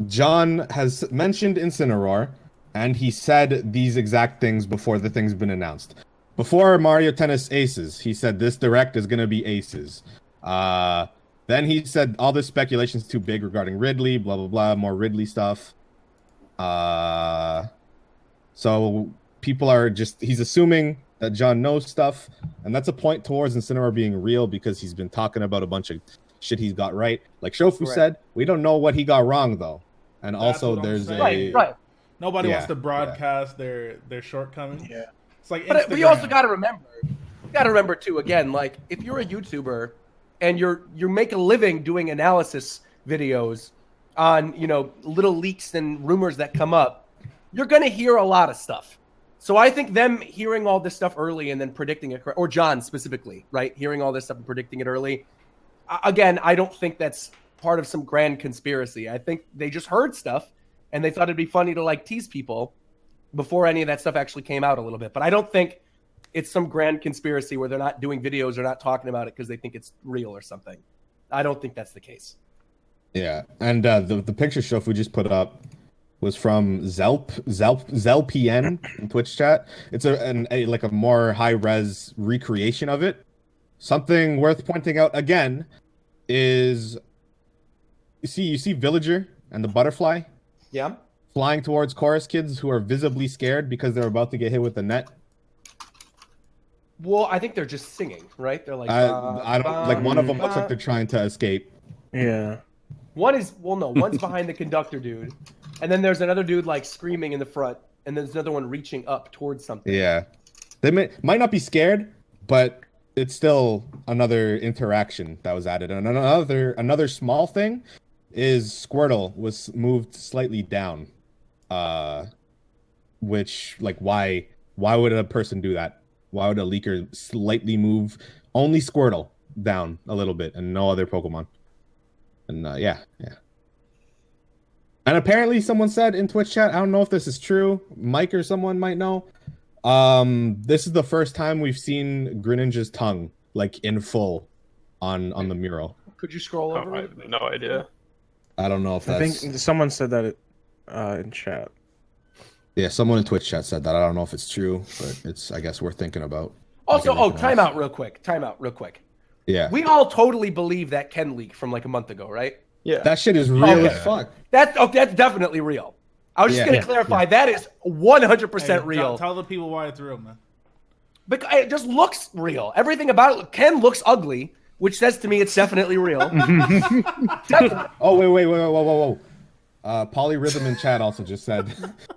John has mentioned Incineroar, and he said these exact things before the thing's been announced. Before Mario Tennis Aces, he said this direct is going to be Aces. Then he said all this speculation's too big regarding Ridley, blah, blah, blah, more Ridley stuff. So people are he's assuming that John knows stuff, and that's a point towards Incineroar being real because he's been talking about a bunch of shit he's got right. Like Shofu said, we don't know what he got wrong, though. And That's also there's right. Nobody wants to broadcast their shortcomings. Yeah. It's like but you also got to remember too, again, like, if you're a YouTuber and you make a living doing analysis videos on, you know, little leaks and rumors that come up, you're going to hear a lot of stuff. So I think them hearing all this stuff early and then predicting it, or John specifically, right? Hearing all this stuff and predicting it early. Again, I don't think that's part of some grand conspiracy. I think they just heard stuff and they thought it'd be funny to like tease people before any of that stuff actually came out a little bit. But I don't think it's some grand conspiracy where they're not doing videos or not talking about it because they think it's real or something. I don't think that's the case. Yeah, and the picture Shofu just put up was from Zelpn in Twitch chat. It's a like a more high res recreation of it. Something worth pointing out again is you see Villager and the butterfly. Yeah. Flying towards chorus kids who are visibly scared because they're about to get hit with the net. Well, I think they're just singing, right? They're like, I don't like one of them looks like they're trying to escape. Yeah. One's behind the conductor dude, and then there's another dude like screaming in the front, and there's another one reaching up towards something. Yeah, they might not be scared, but it's still another interaction that was added. And another small thing is Squirtle was moved slightly down, which, like, why would a person do that? Why would a leaker slightly move only Squirtle down a little bit and no other Pokemon? And yeah. And apparently someone said in Twitch chat, I don't know if this is true, Mike or someone might know, this is the first time we've seen Greninja's tongue, like, in full on the mural. Could you scroll over? I have no idea. I don't know if that's... I think someone said that in chat. Yeah, someone in Twitch chat said that. I don't know if it's true, but it's, I guess, worth thinking about. Also, time out real quick. Yeah. We all totally believe that Ken leak from like a month ago, right? Yeah. That shit is real as fuck. That's definitely real. I was just going to clarify. That is 100% real. Tell the people why it's real, man. Because it just looks real. Everything about it. Ken looks ugly, which says to me it's definitely real. Definitely. Oh, whoa. Polyrhythm in chat also just said,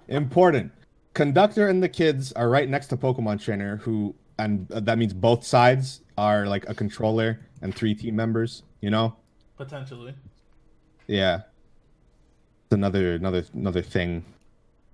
important. Conductor and the kids are right next to Pokemon Trainer, and that means both sides are like a controller and 3 team members, you know? Potentially. Yeah. It's another thing.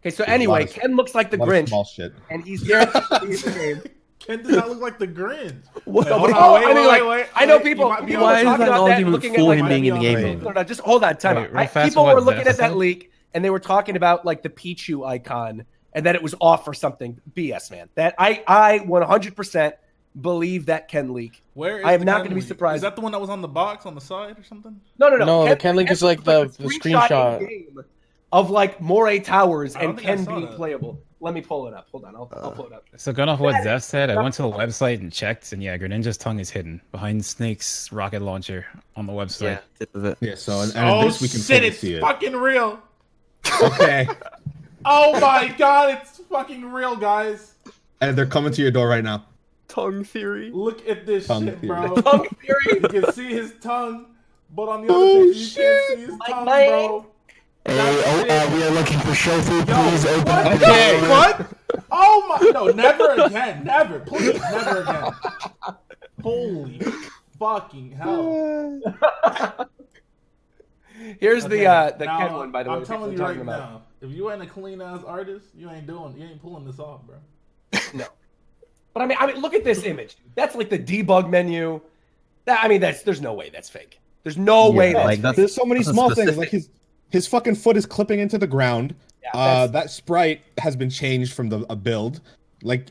Okay, so anyway, Ken looks like the Grinch. Small shit. And he's guaranteed to be in the game. Ken does not look like the Grinch. Wait, wait. I know people are Why talking is that about an that, argument looking for at him being in the game? No, just hold on, time out. People were looking at that leak, and they were talking about like the Pichu icon, and that it was off or something. BS, man. That I 100% believe that Ken leak. Where is I am the not Ken going to be leak? surprised. Is that the one that was on the box on the side or something? No. The Ken link is like the in screenshot game of like Moray Towers I don't and think I Ken saw being that. playable. Let me pull it up. Hold on, I'll pull it up. So going off what Zeph said, I went to the website and checked, and yeah, Greninja's tongue is hidden behind Snake's rocket launcher on the website. Yeah, tip of it. Yeah, so and Oh this we can shit! fully It's see it. fucking real. Okay, Oh my god! It's fucking real, guys. and they're coming to your door right now. Tongue theory. Look at this Tongue shit, theory. bro. Tongue theory. You can see his tongue, but on the other picture you can't see his tongue, bro. we are looking for shofu. Yo, Please open what? the Okay. door. What? Oh my! No, never again. Never, please, never again. Holy fucking hell! Here's Okay, the now, Ken one, by the way. I'm telling you we're right talking about. now, if you ain't a clean ass artist, you ain't pulling this off, bro. No. But I mean, look at this image. That's like the debug menu. There's no way that's fake. There's no way that's fake. There's so many that's a small things. specific- Like his fucking foot is clipping into the ground. Yeah, That sprite has been changed from a build. Like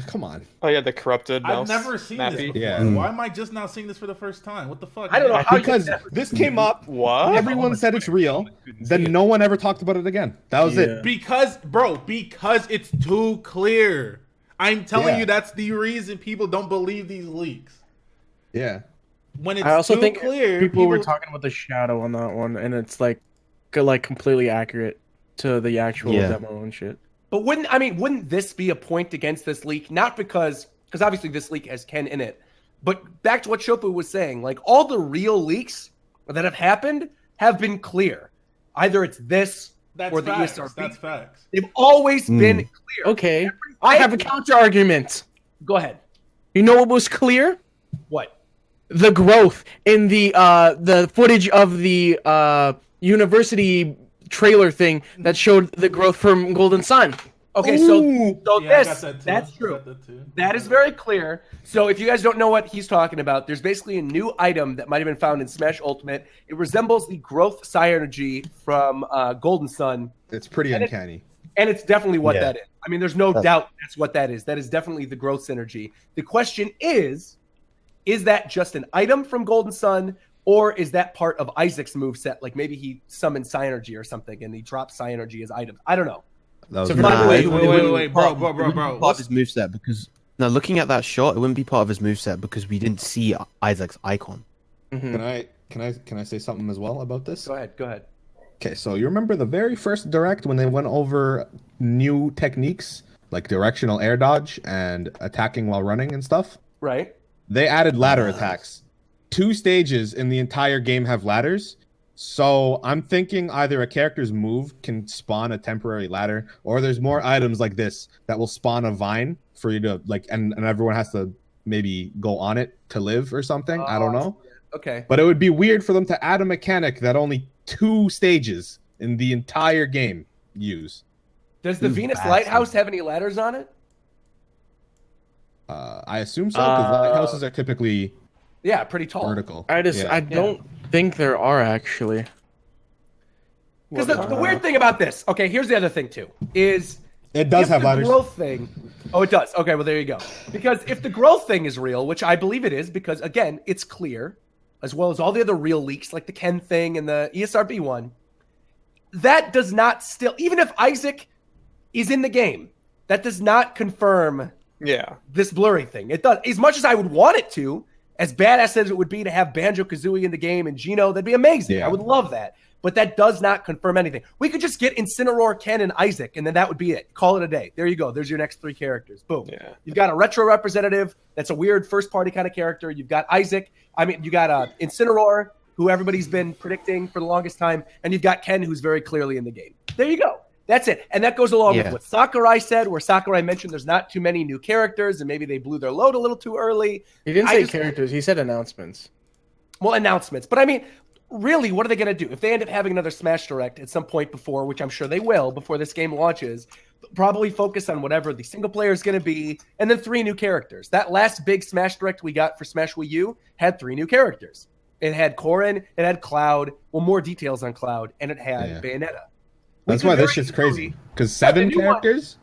come on. Oh yeah, the corrupted mouse. I've never seen Mappy. this before. Yeah. Why am I just now seeing this for the first time? What the fuck? I don't know how Because this came up. What? Everyone said it's real. Then no one ever talked about it again. That was it. Because it's too clear. I'm telling Yeah. you, that's the reason people don't believe these leaks. Yeah. When it's I also too think clear, people were talking about the shadow on that one, and it's like completely accurate to the actual demo and shit. But wouldn't this be a point against this leak? Not because obviously this leak has Ken in it, but back to what Shofu was saying, like all the real leaks that have happened have been clear. Either it's this That's or the facts. ESRB. That's facts. They've always been clear. Okay, I have a counter argument. Go ahead. You know what was clear? What? The growth in the footage of the university trailer thing that showed the growth from Golden Sun. Okay, Yeah, I got that too. that's I true. got that too. That is very clear. So if you guys don't know what he's talking about, there's basically a new item that might have been found in Smash Ultimate. It resembles the growth synergy from Golden Sun, It's pretty uncanny. and it's definitely what Yeah. that is. I mean, there's no doubt that's what that is. That is definitely the growth synergy. The question is that just an item from Golden Sun, or is that part of Isaac's moveset? Like maybe he summoned Synergy or something, and he dropped Synergy as items. I don't know. That was So really by the way, Wait, bro. Part of his moveset because now looking at that shot, it wouldn't be part of his moveset because we didn't see Isaac's icon. Can I say something as well about this? Go ahead. Okay, so you remember the very first direct when they went over new techniques like directional air dodge and attacking while running and stuff? Right. They added ladder attacks. 2 stages in the entire game have ladders. So I'm thinking either a character's move can spawn a temporary ladder, or there's more items like this that will spawn a vine for you to like, and everyone has to maybe go on it to live or something. I don't know. Okay. But it would be weird for them to add a mechanic that only 2 stages in the entire game use. Does the Venus Lighthouse have any ladders on it? I assume so, because lighthouses are typically Yeah, pretty tall. vertical. I Yeah. don't think there are actually. Because the weird thing about this, okay, here's the other thing too, is It does if have the ladders. growth thing. Oh, it does. Okay, well there you go. Because if the growth thing is real, which I believe it is, because again, it's clear, as well as all the other real leaks, like the Ken thing and the ESRB one, that does not still, even if Isaac is in the game, that does not confirm this blurry thing. It does. As much as I would want it to, as badass as it would be to have Banjo-Kazooie in the game and Gino, that'd be amazing. Yeah. I would love that. But that does not confirm anything. We could just get Incineroar, Ken, and Isaac, and then that would be it. Call it a day. There you go. There's your next 3 characters. Boom. Yeah. You've got a retro representative that's a weird first-party kind of character. You've got Isaac. You got Incineroar, who everybody's been predicting for the longest time, and you've got Ken, who's very clearly in the game. There you go. That's it. And that goes along with what Sakurai said, where Sakurai mentioned there's not too many new characters, and maybe they blew their load a little too early. He didn't say characters. He said announcements. Well, announcements. But I mean, really, what are they going to do? If they end up having another Smash Direct at some point before, which I'm sure they will, before this game launches, probably focus on whatever the single player is going to be, and then 3 new characters. That last big Smash Direct we got for Smash Wii U had 3 new characters. It had Corrin, it had Cloud, well, more details on Cloud, and it had Bayonetta. That's why this shit's crazy. Because 7 characters?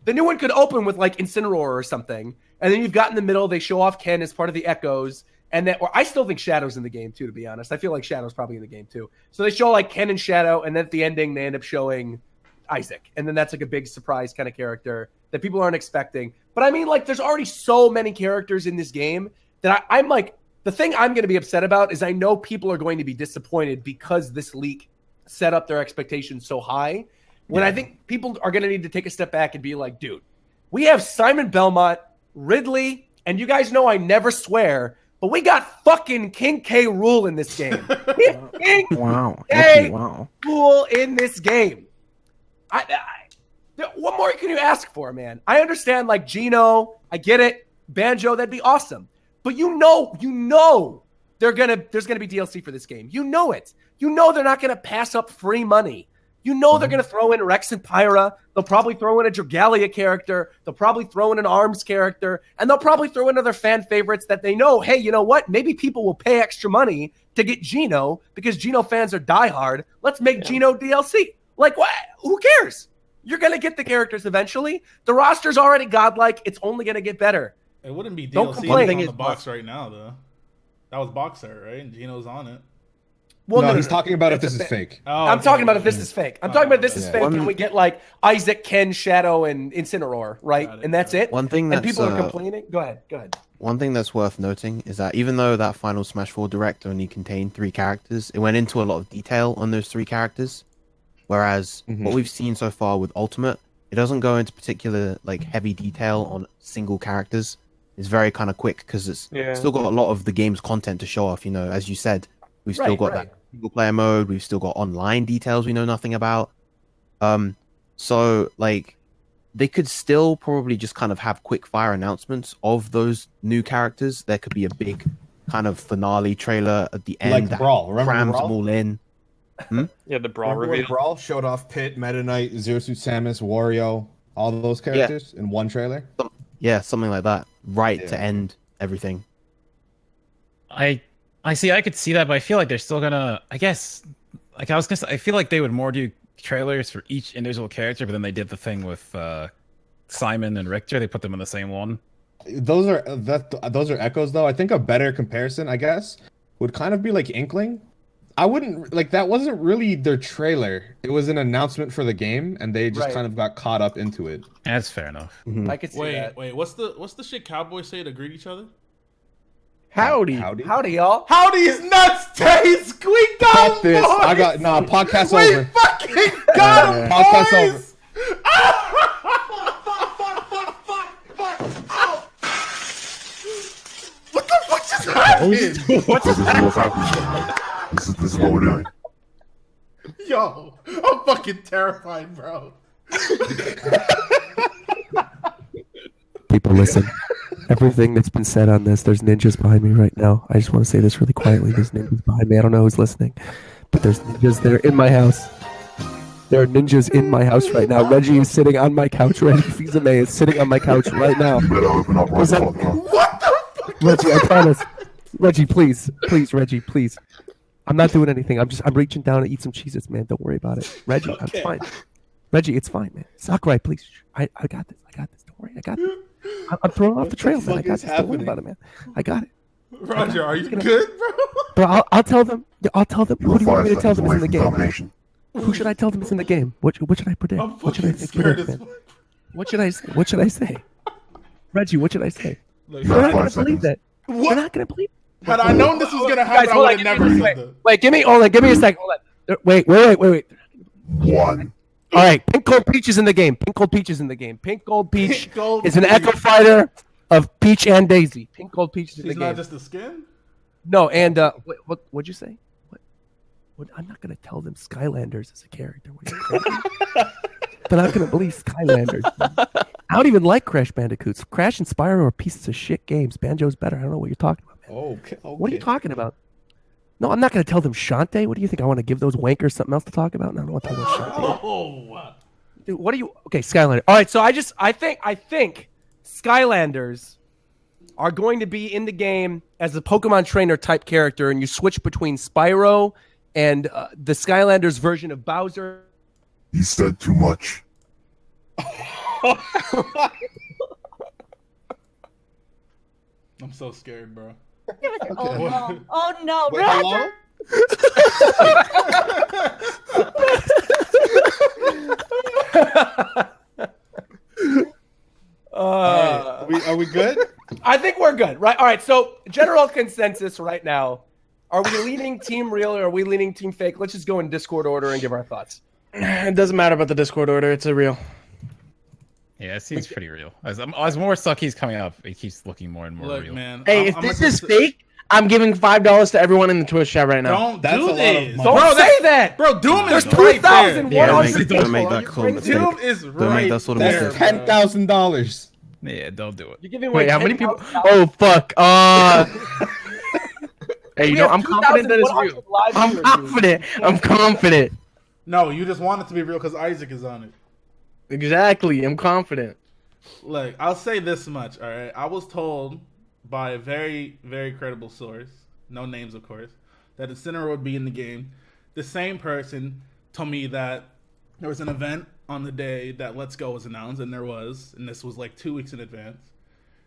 The new one could open with like Incineroar or something, And then you've got in the middle, they show off Ken as part of the Echoes. And then, or I still think Shadow's in the game too, to be honest. I feel like Shadow's probably in the game too. So they show like Ken and Shadow, and then at the ending, they end up showing Isaac. And then that's like a big surprise kind of character that people aren't expecting. But I mean, like, there's already so many characters in this game that I'm like, the thing I'm going to be upset about is I know people are going to be disappointed because this leak set up their expectations so high. When I think people are going to need to take a step back and be like, dude, we have Simon Belmont, Ridley, and you guys know I never swear, but we got fucking King K. Rool in this game. King K. Rool in this game. What more can you ask for, man? I understand, like, Gino, I get it. Banjo, that'd be awesome. But you know there's gonna be DLC for this game. You know it. You know they're not gonna pass up free money. You know they're going to throw in Rex and Pyra. They'll probably throw in a Dragalia character. They'll probably throw in an ARMS character. And they'll probably throw in other fan favorites that they know, hey, you know what? Maybe people will pay extra money to get Gino because Gino fans are diehard. Let's make Gino DLC. Like, what? Who cares? You're going to get the characters eventually. The roster's already godlike. It's only going to get better. It wouldn't be Don't DLC complain. on the box right now, though. That was box art, right? And Gino's on it. Well, no, he's talking about if this is fake. Oh, I'm talking about if this is fake. I'm talking about if this is fake, One- and we get like Isaac, Ken, Shadow, and Incineroar, right? And that's it. One thing and that's, people are complaining. Go ahead. One thing that's worth noting is that even though that final Smash 4 Direct only contained 3 characters, it went into a lot of detail on those 3 characters. Whereas what we've seen so far with Ultimate, it doesn't go into particular like heavy detail on single characters. It's very kind of quick because it's still got a lot of the game's content to show off. You know, as you said, we've still got that single player mode. We've still got online details we know nothing about. So like they could still probably just kind of have quick fire announcements of those new characters. There could be a big kind of finale trailer at the end Like that Brawl. Remember crams Brawl? them all in. Yeah, the Brawl Remember when reveal. Brawl showed off Pit, Meta Knight, Zero Suit Samus, Wario, all those characters in one trailer. Yeah, something like that. Right to end everything. I see. I could see that, but I feel like they're still gonna. I guess, like I was gonna say, I feel like they would more do trailers for each individual character, but then they did the thing with Simon and Richter. They put them in the same one. Those are echoes, though. I think a better comparison, I guess, would kind of be like Inkling. I wouldn't like that. Wasn't really their trailer. It was an announcement for the game, and they just kind of got caught up into it. That's fair enough. I could see that. Wait. What's the shit Cowboys say to greet each other? Howdy. Howdy, y'all. Howdy is nuts, taste. We got Fuck this. boys. I got podcast We over. fucking got him, Podcast boys. What the fuck just happened? What's that? This is what we're doing. Yo, I'm fucking terrified, bro. People, listen. Everything that's been said on this, there's ninjas behind me right now. I just want to say this really quietly. There's ninjas behind me. I don't know who's listening, but there's ninjas that are in my house. There are ninjas in my house right now. Reggie is sitting on my couch. Reggie Fils-Aimé is sitting on my couch right now. You better open up right now. What the fuck? Reggie, I promise. Reggie, please, Reggie, please. I'm not doing anything. I'm reaching down to eat some Cheez-Its, man. Don't worry about it. Reggie, it's fine. Reggie, it's fine, man. Sakurai, please. I got this. Don't worry. I got this. I'm throwing off the trail, man. I got this. Don't worry about it, man. I got it. Roger, are you good, bro? Bro, I'll tell them. Who do you want me to tell them is in the game? Who should I tell them is in the game? What should I predict? I'm What should I fucking scared predict, as man? fuck. What should I say? What should I say? Reggie, what should I say? Look, They're not gonna 5 believe that. What? They're not gonna believe. Had I known this was gonna happen, Guys, I hold would on, have never said that. Wait, give me a second. Hold on. Wait. One. All right, Pink Gold Peach is in the game. Pink Gold Peach is in the game. Pink Gold Peach Pink Gold is an Peach. Echo Fighter of Peach and Daisy. Pink Gold Peach is in She's the not game. just the skin. No, and what'd you say? What? I'm not gonna tell them Skylanders is a character. What are you crazy? They're not gonna believe Skylanders. I don't even like Crash Bandicoots. Crash and Spyro are pieces of shit games. Banjo's better. I don't know what you're talking about, man. Okay. What are you talking about? No, I'm not gonna tell them Shantae. What do you think? I want to give those wankers something else to talk about? No, I don't want to tell them Shantae. Oh, Dude, what are you? Okay, Skylander. All right, so I think Skylanders are going to be in the game as a Pokemon trainer type character, and you switch between Spyro and the Skylanders version of Bowser. He said too much. I'm so scared, bro. Oh no! Oh no! Wait, Roger! Are we good? I think we're good, right? All right. So general consensus right now: are we leaning team real or are we leaning team fake? Let's just go in Discord order and give our thoughts. It doesn't matter about the Discord order. It's a real. Yeah, it seems pretty real. As more Sucky's coming up, it keeps looking more and more real. Man, Hey, if this is fake, I'm giving $5 to everyone in the Twitch chat right now. Don't do this. Don't say that, bro. Doom is There's right there. 2,100 Don't make that cool mistake. Doom is Don't right make that sort of there. mistake. $10,000. Yeah, don't do it. You're giving away Wait, how many people? $10,000. Oh fuck! Hey, you We know have I'm confident that it's 2,100 real. live I'm viewers, confident. I'm confident. No, you just want it to be real because Isaac is on it. Exactly. I'm confident. Look, I'll say this much, all right? I was told by a very, very credible source, no names, of course, that Incineroar would be in the game. The same person told me that there was an event on the day that Let's Go was announced, and there was, and this was like 2 weeks in advance.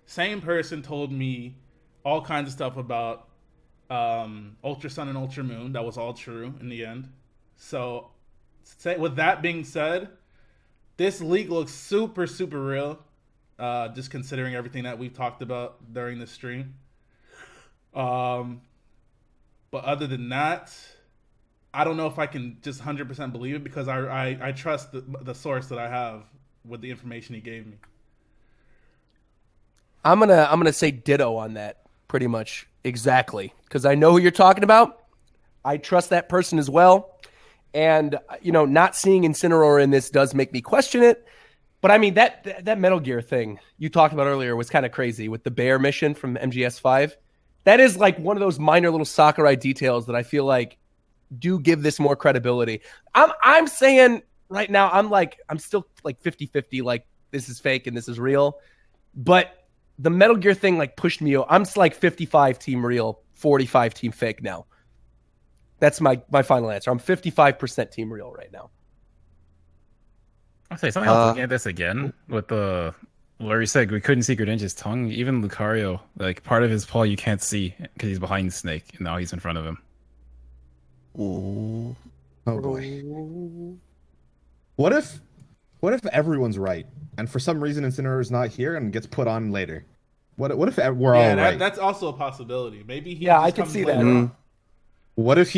Same person told me all kinds of stuff about Ultra Sun and Ultra Moon. That was all true in the end. So, with that being said, this leak looks super, super real. Just considering everything that we've talked about during the stream. But other than that, I don't know if I can just 100% believe it because I trust the source that I have with the information he gave me. I'm gonna say ditto on that, pretty much exactly, because I know who you're talking about. I trust that person as well, and not seeing Incineroar in this does make me question it. But I mean that Metal Gear thing you talked about earlier was kind of crazy with the bear mission from MGS5. That is like one of those minor little Sakurai details that I feel like do give this more credibility. I'm saying right now I'm still like 50-50, like this is fake and this is real. But the Metal Gear thing like pushed me. I'm like 55 team real, 45 team fake now. That's my final answer. I'm 55% team real right now. I'll say something else. Looking at this again with the where he said we couldn't see Greninja's tongue. Even Lucario, like part of his paw you can't see because he's behind Snake, and now he's in front of him. Ooh. Oh boy. What if everyone's right, and for some reason Incineroar is not here and gets put on later? What if we're all right? That's also a possibility. Maybe he. Yeah, I can see that. What if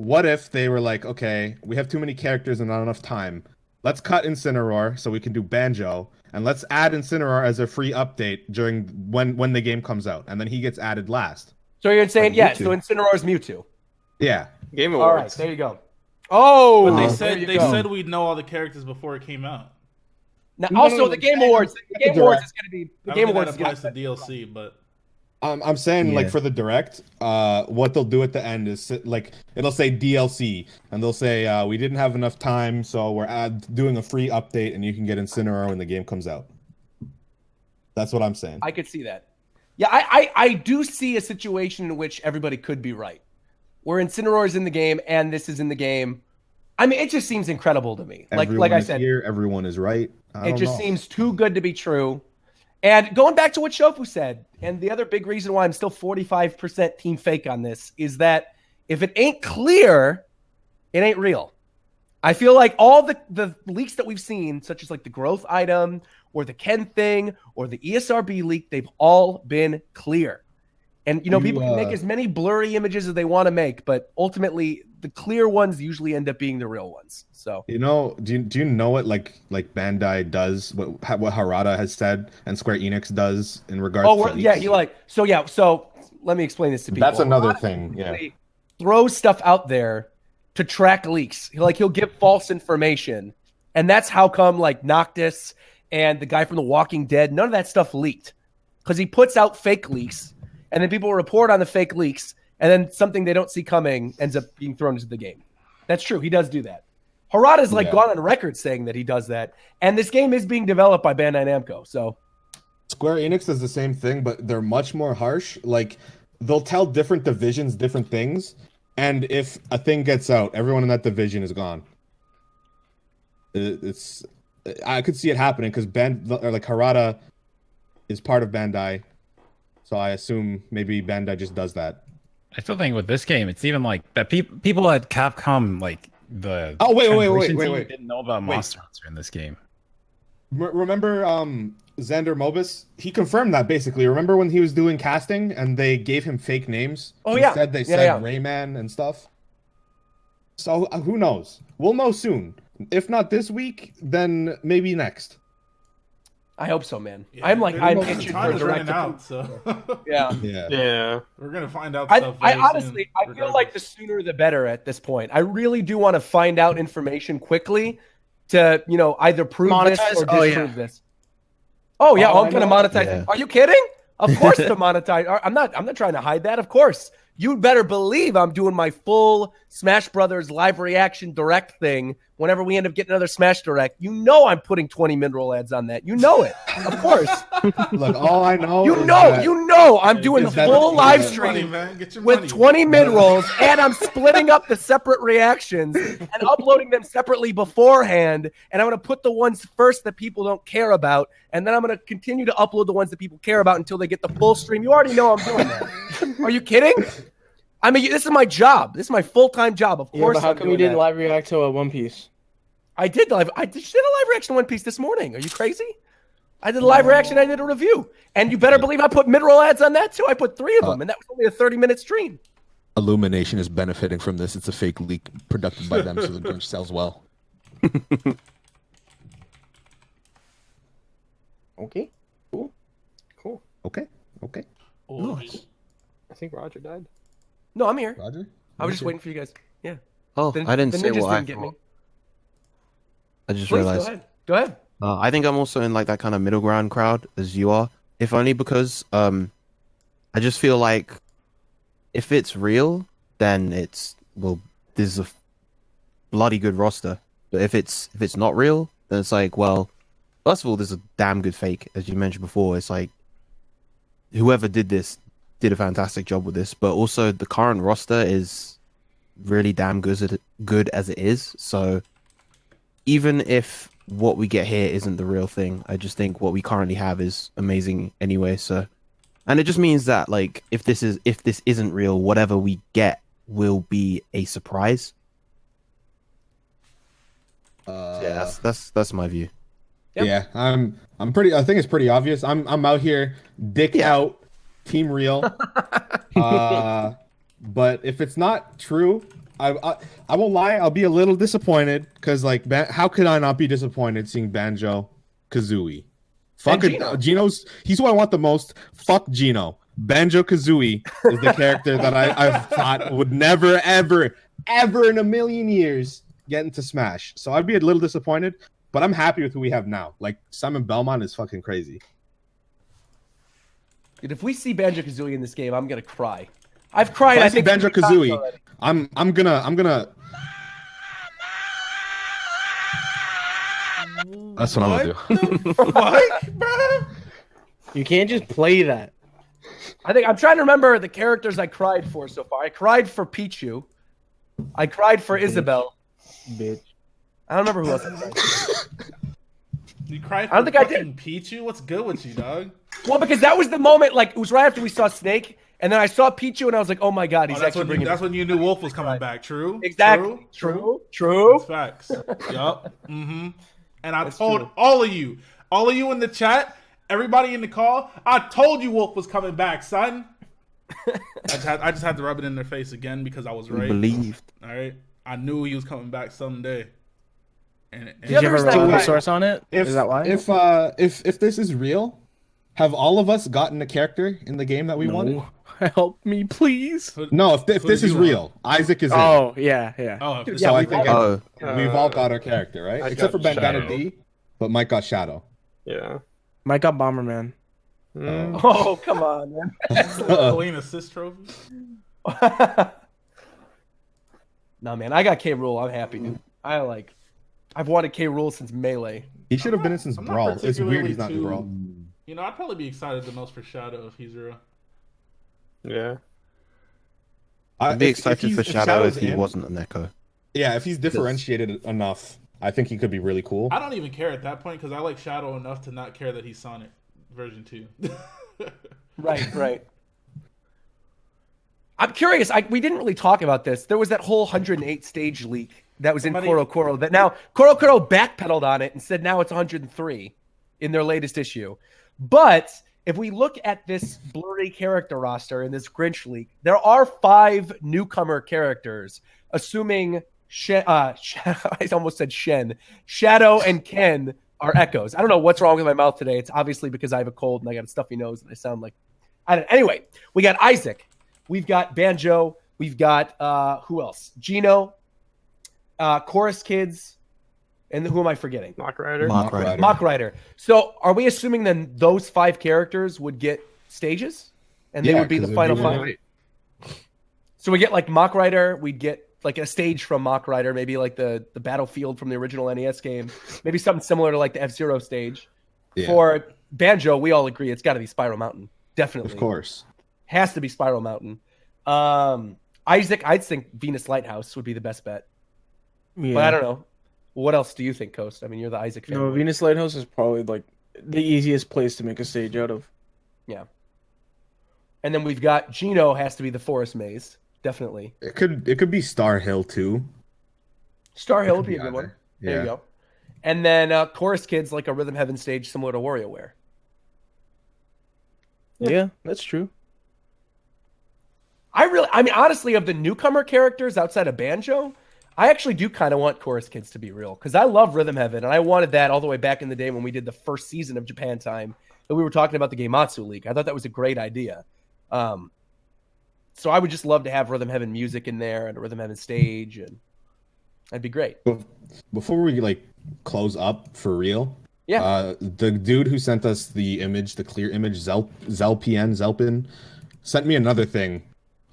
What if they were like, okay, we have too many characters and not enough time. Let's cut Incineroar so we can do Banjo, and let's add Incineroar as a free update during when the game comes out, and then he gets added last. So you're saying, like so Incineroar's Mewtwo. Yeah. Game Awards. All right, there you go. Oh, but they said we'd know all the characters before it came out. Now, also the Game Awards. The Game Awards is going to be the Game Awards. Applies to DLC, but I'm saying like for the direct, what they'll do at the end is like it'll say DLC, and they'll say we didn't have enough time, so we're doing a free update, and you can get Incineroar when the game comes out. That's what I'm saying. I could see that. Yeah, I do see a situation in which everybody could be right, where Incineroar is in the game and this is in the game. I mean, it just seems incredible to me. Like I said, here, everyone is right. It just seems too good to be true. And going back to what Shofu said, and the other big reason why I'm still 45% team fake on this is that if it ain't clear, it ain't real. I feel like all the leaks that we've seen, such as like the growth item or the Ken thing or the ESRB leak, they've all been clear. And, people can make as many blurry images as they want to make, but ultimately the clear ones usually end up being the real ones. So, do you know what like Bandai does, what Harada has said and Square Enix does in regards to leaks? So let me explain this to people. That's another thing. Yeah. Throws stuff out there to track leaks. He'll give false information. And that's how come like Noctis and the guy from The Walking Dead, none of that stuff leaked. Because he puts out fake leaks, and then people report on the fake leaks, and then something they don't see coming ends up being thrown into the game. That's true. He does do that. Harada's gone on record saying that he does that. And this game is being developed by Bandai Namco. So Square Enix does the same thing, but they're much more harsh. Like, they'll tell different divisions different things, and if a thing gets out, everyone in that division is gone. I could see it happening because Harada is part of Bandai, so I assume maybe Bandai just does that. I still think with this game, it's even like that. People at Capcom, like the wait, didn't know about Monster Hunter in this game. Remember, Xander Mobus? He confirmed that basically. Remember when he was doing casting and they gave him fake names? Oh yeah, they said Rayman and stuff. So who knows? We'll know soon. If not this week, then maybe next. I hope so, man. Yeah, I'm itching for a direct out, so yeah. We're gonna find out. I honestly, I feel like the sooner the better at this point. I really do want to find out information quickly to either prove this or disprove this. Oh yeah, I'm gonna monetize. Yeah. Are you kidding? Of course to monetize. I'm not trying to hide that. Of course. You better believe I'm doing my full Smash Brothers live reaction direct thing whenever we end up getting another Smash Direct. I'm putting 20 mid-roll ads on that. You know it. Of course. Look, all I know I'm doing the full live stream with 20 mid-rolls, and I'm splitting up the separate reactions and uploading them separately beforehand, and I'm going to put the ones first that people don't care about, and then I'm going to continue to upload the ones that people care about until they get the full stream. You already know I'm doing that. Are you kidding? I mean, this is my job. This is my full-time job. Of course. But how come you didn't live react to a One Piece? I did a live reaction to One Piece this morning. Are you crazy? I did a live reaction. I did a review, and you better believe I put mid-roll ads on that too. I put 3 of them, and that was only a 30-minute stream. Illumination is benefiting from this. It's a fake leak produced by them, so the Grinch sells well. Okay. Cool. Okay. Nice. I think Roger died. No, I'm here. Roger? I was just waiting for you guys. Yeah. Oh, I didn't say what I get me. I just Please, realized. Go ahead. I think I'm also in like that kind of middle ground crowd as you are, if only because I just feel like if it's real, then there's a bloody good roster. But if it's not real, then it's like, well, first of all, there's a damn good fake, as you mentioned before. It's like whoever did this did a fantastic job with this, but also the current roster is really damn good as it is. So even if what we get here isn't the real thing, I just think what we currently have is amazing anyway. So, and it just means that like if this isn't real, whatever we get will be a surprise. Yeah, that's my view. Yep. Yeah, I'm pretty. I think it's pretty obvious. I'm out here, dick out, team real. But if it's not true, I won't lie. I'll be a little disappointed because like, how could I not be disappointed seeing Banjo Kazooie? Fuck it, Gino's. He's who I want the most. Fuck Gino. Banjo Kazooie is the character that I thought would never, ever in a million years get into Smash. So I'd be a little disappointed. But I'm happy with who we have now. Like, Simon Belmont is fucking crazy. Dude, if we see Banjo-Kazooie in this game, I'm gonna cry. I've cried. If I see Banjo-Kazooie, I'm gonna. That's what I'm gonna do. What, bro? You can't just play that. I'm trying to remember the characters I cried for so far. I cried for Pichu. I cried for Isabelle. Bitch. I don't remember who else I cried. You cried for I don't think I did. Pichu? What's good with you, dog? Well, because that was the moment, like, it was right after we saw Snake, and then I saw Pichu, and I was like, oh my god, he's actually bringing That's when you knew Wolf was coming back, true? Exactly. True. That's facts. Yup. Mm-hmm. And I told all of you in the chat, everybody in the call, I told you Wolf was coming back, son. I just had to rub it in their face again because I was right. Believed. All right? I knew he was coming back someday. Did you ever run a source on it? Is that why? If this is real, have all of us gotten a character in the game that we wanted? Help me, please. No, if this is real, Isaac is in. Oh, yeah. Oh, so I think we've all got our character, right? Except for Bandana D, but Mike got Shadow. Yeah. Mike got Bomberman. Oh, come on, man. Clean assist trophy? No, man, I got K. Rool. I'm happy, dude. I've wanted K. Rool since Melee. He should have been in since Brawl. It's weird he's not in Brawl. You know, I'd probably be excited the most for Shadow if he's real. Yeah. I'd be excited for Shadow if he wasn't an Echo. Yeah, if he's differentiated enough, I think he could be really cool. I don't even care at that point because I like Shadow enough to not care that he's Sonic. version 2. Right. I'm curious. We didn't really talk about this. There was that whole 108 stage leak that was in Koro that now Koro backpedaled on it and said now it's 103 in their latest issue. But if we look at this blurry character roster in this Grinch leak, there are 5 newcomer characters, assuming I almost said Shen. Shadow and Ken are echoes. I don't know what's wrong with my mouth today. It's obviously because I have a cold and I got a stuffy nose and I sound like Anyway, we got Isaac. We've got Banjo. We've got who else? Gino, Chorus Kids, and who am I forgetting? Mock Rider. Mock Rider. So are we assuming then those 5 characters would get stages? And they would be the final 5? So we get like Mock Rider, we'd get like a stage from Mock Rider, maybe like the battlefield from the original NES game. Maybe something similar to like the F-Zero stage. Yeah. For Banjo, we all agree it's got to be Spiral Mountain. Definitely. Of course. Has to be Spiral Mountain. Isaac, I'd think Venus Lighthouse would be the best bet. Yeah. But I don't know. What else do you think, Coast? I mean, you're the Isaac fan. No, Venus Lighthouse is probably like the easiest place to make a stage out of. Yeah. And then we've got Gino has to be the Forest Maze. Definitely. It could be Star Hill too. Star Hill would be a good one. There you go. And then Chorus Kids like a Rhythm Heaven stage similar to WarioWare. Yeah, that's true. I mean, honestly, of the newcomer characters outside of Banjo, I actually do kind of want Chorus Kids to be real because I love Rhythm Heaven and I wanted that all the way back in the day when we did the first season of Japan Time and we were talking about the Gematsu League. I thought that was a great idea. So I would just love to have Rhythm Heaven music in there and a Rhythm Heaven stage, and that'd be great. Before we like close up for real, the dude who sent us the image, the clear image, Zelpin, sent me another thing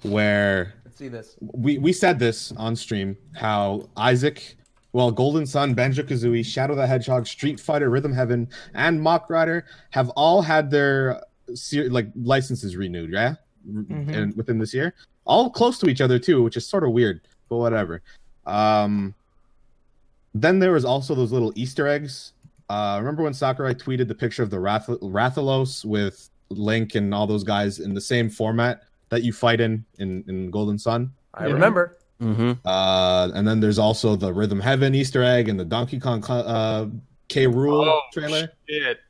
where let's see this. We said this on stream how Isaac, Golden Sun, Banjo-Kazooie, Shadow the Hedgehog, Street Fighter, Rhythm Heaven, and Mock Rider have all had their licenses renewed, yeah? Mm-hmm. And within this year, all close to each other too, which is sort of weird, but whatever. Then there was also those little Easter eggs. Remember when Sakurai tweeted the picture of the Rathalos with Link and all those guys in the same format that you fight in Golden Sun? I remember. Mm-hmm. And then there's also the Rhythm Heaven Easter egg and the Donkey Kong K. Rool trailer. Shit.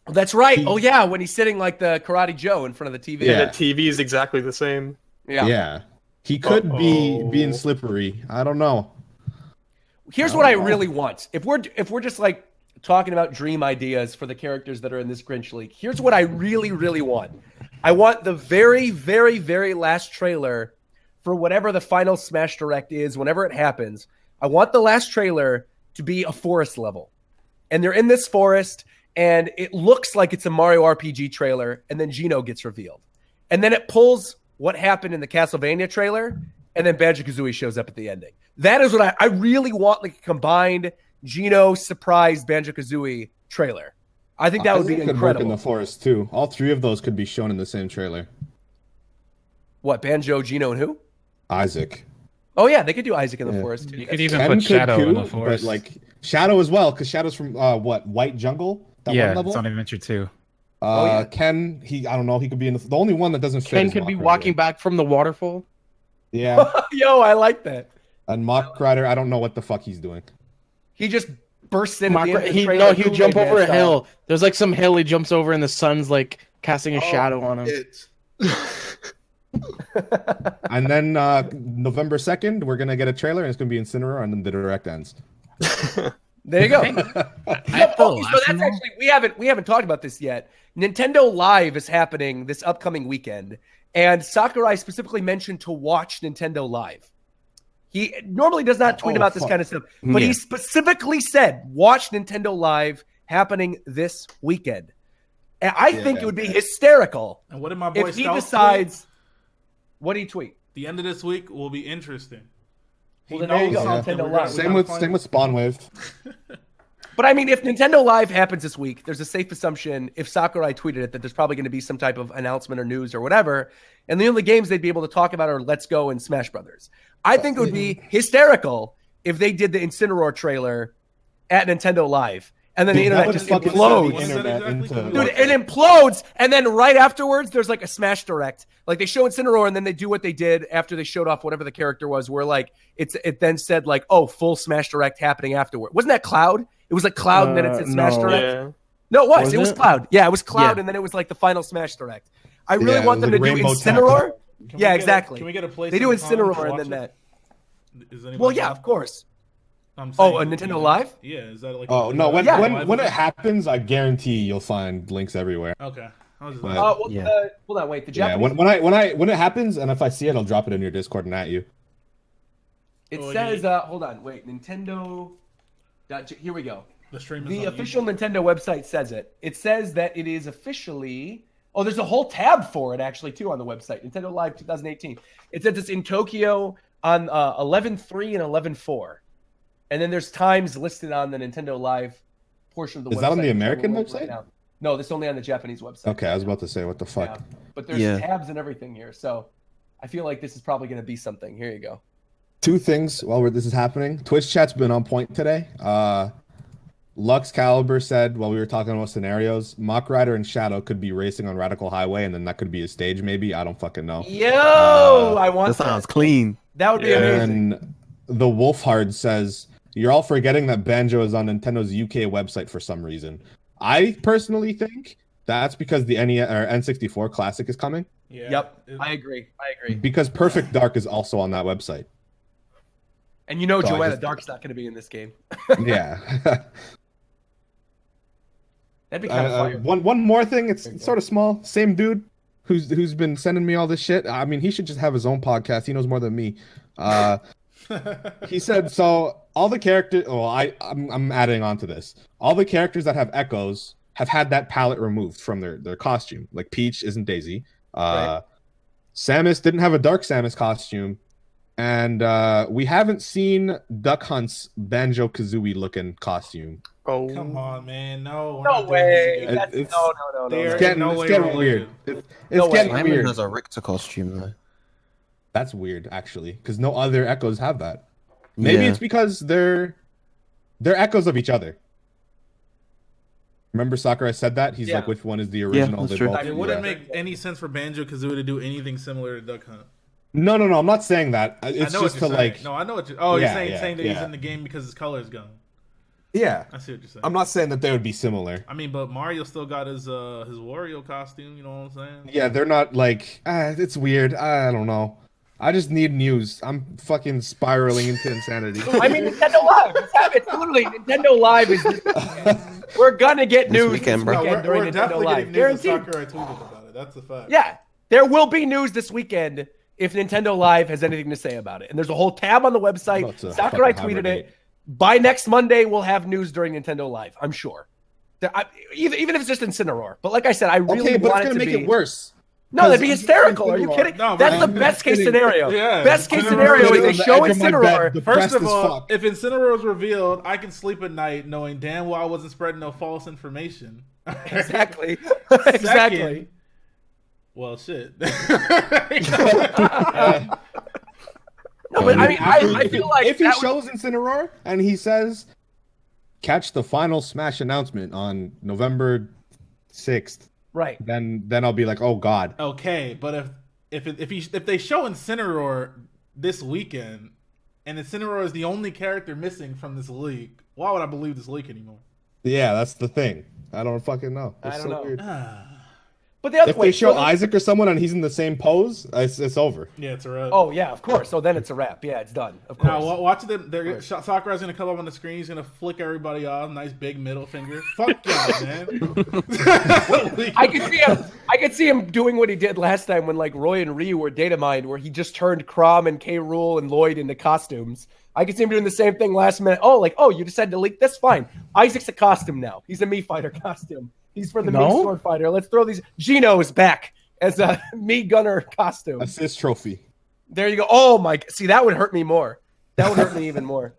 Oh, that's right. Oh yeah, when he's sitting like the Karate Joe in front of the TV. Yeah, the TV is exactly the same. Yeah. He could be being slippery. I don't know. Here's what I really want. If we're just like talking about dream ideas for the characters that are in this Grinch league, here's what I really, really want. I want the very, very, very last trailer for whatever the final Smash Direct is, whenever it happens. I want the last trailer to be a forest level. And they're in this forest, and it looks like it's a Mario RPG trailer, and then Gino gets revealed. And then it pulls what happened in the Castlevania trailer, and then Banjo-Kazooie shows up at the ending. That is what I really want, like a combined Gino surprise Banjo-Kazooie trailer. I think that would be incredible. Work in the forest too. All 3 of those could be shown in the same trailer. What, Banjo, Gino, and who? Isaac. Oh yeah, they could do Isaac in the forest too. You could even put Shadow in the forest. But like Shadow as well, because Shadow's from White Jungle? It's on Adventure 2. Ken, I don't know, he could be in the only one that doesn't fit. Ken could be walking back from the waterfall. Yeah. Yo, I like that. And Mock Rider, I don't know what the fuck he's doing. He just bursts in. He'll jump over a hill. There's like some hill he jumps over, and the sun's like casting a shadow on him. And then November 2nd, we're gonna get a trailer, and it's gonna be Incineroar, and then the direct ends. There you go. So that's actually we haven't talked about this yet. Nintendo Live is happening this upcoming weekend, and Sakurai specifically mentioned to watch Nintendo Live. He normally does not tweet about this kind of stuff, but he specifically said, watch Nintendo Live happening this weekend. And I think it would be hysterical and what did my boy if he decides... Tweet? What do you tweet? The end of this week will be interesting. Well, then there you go, Nintendo Live. Same with Spawnwave. But I mean, if Nintendo Live happens this week, there's a safe assumption, if Sakurai tweeted it, that there's probably going to be some type of announcement or news or whatever. And the only games they'd be able to talk about are Let's Go and Smash Brothers. I think it would be hysterical if they did the Incineroar trailer at Nintendo Live. and then the internet just implodes. Exactly? Dude, it implodes, and then right afterwards, there's like a Smash Direct. Like they show Incineroar, and then they do what they did after they showed off whatever the character was, where like it then said like, oh, full Smash Direct happening afterward. Wasn't that Cloud? It was like Cloud, and then it said Smash Direct. Yeah. No, it was. It was Cloud. Yeah, it was Cloud, and then it was like the final Smash Direct. I really want them to do Incineroar. Yeah, exactly. Can we get a place? They do Incineroar, and then that. Well, yeah, of course. Oh, a Nintendo Live? Yeah, is that like? Oh no, when it happens, I guarantee you'll find links everywhere. Okay. Hold on, wait. The Japanese. When it happens, and if I see it, I'll drop it in your Discord and at you. It says, hold on, wait, Nintendo. Here we go. The official Nintendo website says it. It says that it is officially. Oh, there's a whole tab for it actually too on the website. Nintendo Live 2018. It says it's in Tokyo on 11/3 and 11/4, and then there's times listed on the Nintendo Live portion of the website. Is that on the American website? Right no, this is only on the Japanese website. Okay, I was about to say, what the fuck? Yeah. But there's tabs and everything here, so I feel like this is probably going to be something. Here you go. Two things while this is happening. Twitch chat's been on point today. Lux Caliber said while we were talking about scenarios, Mach Rider and Shadow could be racing on Radical Highway, and then that could be a stage, maybe. I don't fucking know. Yo, I want that. Sounds clean. That would be amazing. And the Wolfhard says, you're all forgetting that Banjo is on Nintendo's UK website for some reason. I personally think that's because the N64 Classic is coming. Yeah. Yep, I agree. Because Perfect Dark is also on that website. And you know Joanna Dark's not going to be in this game. Yeah. That'd be kind of fire. One more thing, it's sort of small. Same dude who's been sending me all this shit. I mean, he should just have his own podcast. He knows more than me. He said, so all the characters, I'm adding on to this. All the characters that have echoes have had that palette removed from their costume. Like Peach isn't Daisy. Right. Samus didn't have a Dark Samus costume. And we haven't seen Duck Hunt's Banjo-Kazooie looking costume. Oh, come on, man! No way! No. It's getting weird. It's getting weird. Simon has a Richter costume though. That's weird, actually, because no other echoes have that. Maybe it's because they're echoes of each other. Remember Sakurai said that? He's like, which one is the original? It wouldn't make any sense for Banjo-Kazooie to do anything similar to Duck Hunt. No, I'm not saying that. It's just to like. No, I know what you're. Oh, you're saying that he's in the game because his color is gone. Yeah, I see what you're saying. I'm not saying that they would be similar. I mean, but Mario still got his Wario costume. You know what I'm saying? Yeah, they're not like. It's weird. I don't know. I just need news. I'm fucking spiraling into insanity. I mean, Nintendo Live. It's literally Nintendo Live is. We're gonna get news this weekend during Nintendo Live. Guaranteed. Sakurai tweeted about it. That's a fact. Yeah, there will be news this weekend if Nintendo Live has anything to say about it. And there's a whole tab on the website. Sakurai tweeted it. By next Monday, we'll have news during Nintendo Live. I'm sure. Even if it's just Incineroar. But like I said, I really want it to be. Make it worse. No, that'd be hysterical. Are you kidding? No, that's the best case scenario. Yeah. Best case scenario is they show Incineroar. First of all, if Incineroar is revealed, I can sleep at night knowing damn well I wasn't spreading no false information. Exactly. Second, Exactly. Well, shit. No, but I mean, I feel like if he shows Incineroar and he says, "Catch the final Smash announcement on November 6th," right? Then I'll be like, "Oh God." Okay, but if they show Incineroar this weekend, and Incineroar is the only character missing from this leak, why would I believe this leak anymore? Yeah, that's the thing. I don't fucking know. I don't know. Weird. But the other if they show Isaac or someone and he's in the same pose, it's over. Yeah, it's a wrap. Oh yeah, of course. So then it's a wrap. Yeah, it's done. Of course. Now watch them. Sakurai's gonna come up on the screen. He's gonna flick everybody off. Nice big middle finger. Fuck yeah, man. I could see him doing what he did last time when like Roy and Ryu were data mined, where he just turned Crom and K. Rool and Lloyd into costumes. I could see him doing the same thing last minute. Oh, you decided to leak? That's fine. Isaac's a costume now. He's a Mii Fighter costume. He's for the Mii Sword Fighter. Let's throw these. Gino is back as a Mii Gunner costume. Assist trophy. There you go. Oh my! See, that would hurt me more. That would hurt me even more.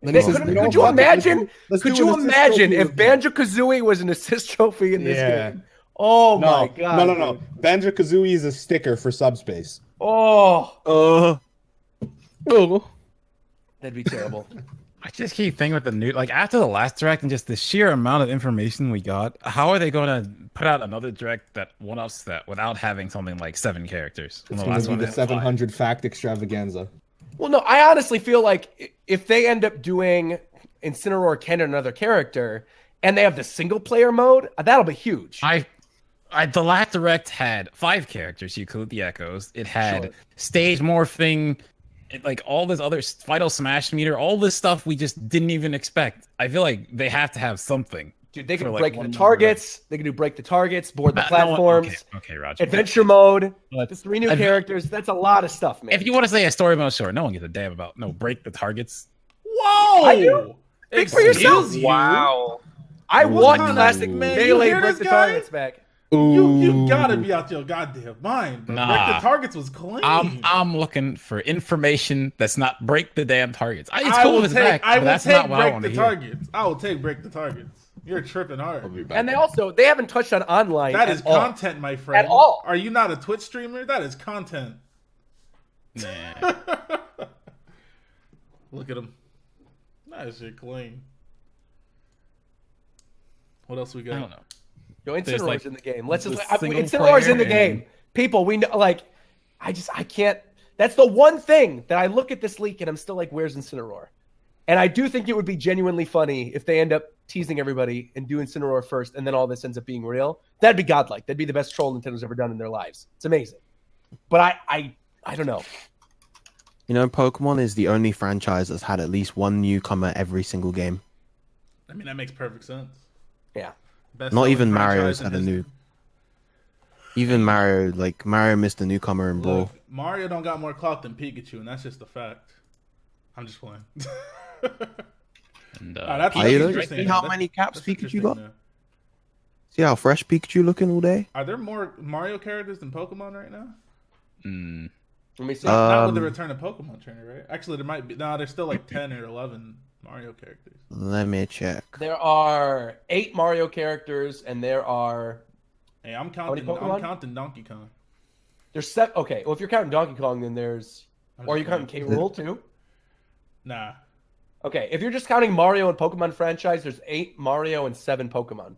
Could you imagine? Could you imagine if Banjo-Kazooie was an assist trophy in this game? Oh my god! No. Banjo-Kazooie is a sticker for Subspace. Oh. That'd be terrible. I just keep thinking with the new, like after the last direct and just the sheer amount of information we got, how are they going to put out another direct that one-ups that without having something like 7 characters? It's going to be the 700 fact extravaganza. Well, no, I honestly feel like if they end up doing Incineroar Cannon another character and they have the single player mode, that'll be huge. The last direct had 5 characters. You include the Echoes. It had stage morphing. Like all this other vital smash meter, all this stuff we just didn't even expect. I feel like they have to have something. Dude, they can break the targets. They can do break the targets, board the platforms. Okay, Roger. Adventure mode. There's 3 new characters. That's a lot of stuff, man. If you want to say a story mode, sure. No one gives a damn about break the targets. Whoa! I do. Think for yourself. Wow. I want classic Melee break the targets back. You gotta be out your goddamn mind. Bro. Break the targets was clean. I'm looking for information that's not break the damn targets. It's cool if it's back, I but will that's take not what I break want the to hear. targets. I will take break the targets. You're tripping hard. And they haven't touched on online. That is content, my friend. At all. Are you not a Twitch streamer? That is content. Nah. Look at him. That shit clean. What else we got? I don't know. Yo, Incineroar's in the game. Let's just single Incineroar's in the player game. People, we know, like, I can't. That's the one thing that I look at this leak and I'm still like, where's Incineroar? And I do think it would be genuinely funny if they end up teasing everybody and do Incineroar first, and then all this ends up being real. That'd be godlike. That'd be the best troll Nintendo's ever done in their lives. It's amazing. But I don't know. You know, Pokemon is the only franchise that's had at least one newcomer every single game. I mean, that makes perfect sense. Yeah. Not even Mario's had a new. Even Mario, Mario missed a newcomer in Brawl. Mario don't got more clout than Pikachu, and that's just a fact. I'm just playing. And, that's see how many caps Pikachu got? See how fresh Pikachu looking all day? Are there more Mario characters than Pokemon right now? Let me see. Not with the return of Pokemon Trainer, right? Actually, there might be. No, there's still like 10 or 11 Mario characters. Let me check. There are 8 Mario characters, and there are. Hey, I'm counting Donkey Kong. There's 7. Okay, well, if you're counting Donkey Kong, then there's. Or are you counting K. Rool too? Nah. Okay, if you're just counting Mario and Pokemon franchise, there's 8 Mario and 7 Pokemon.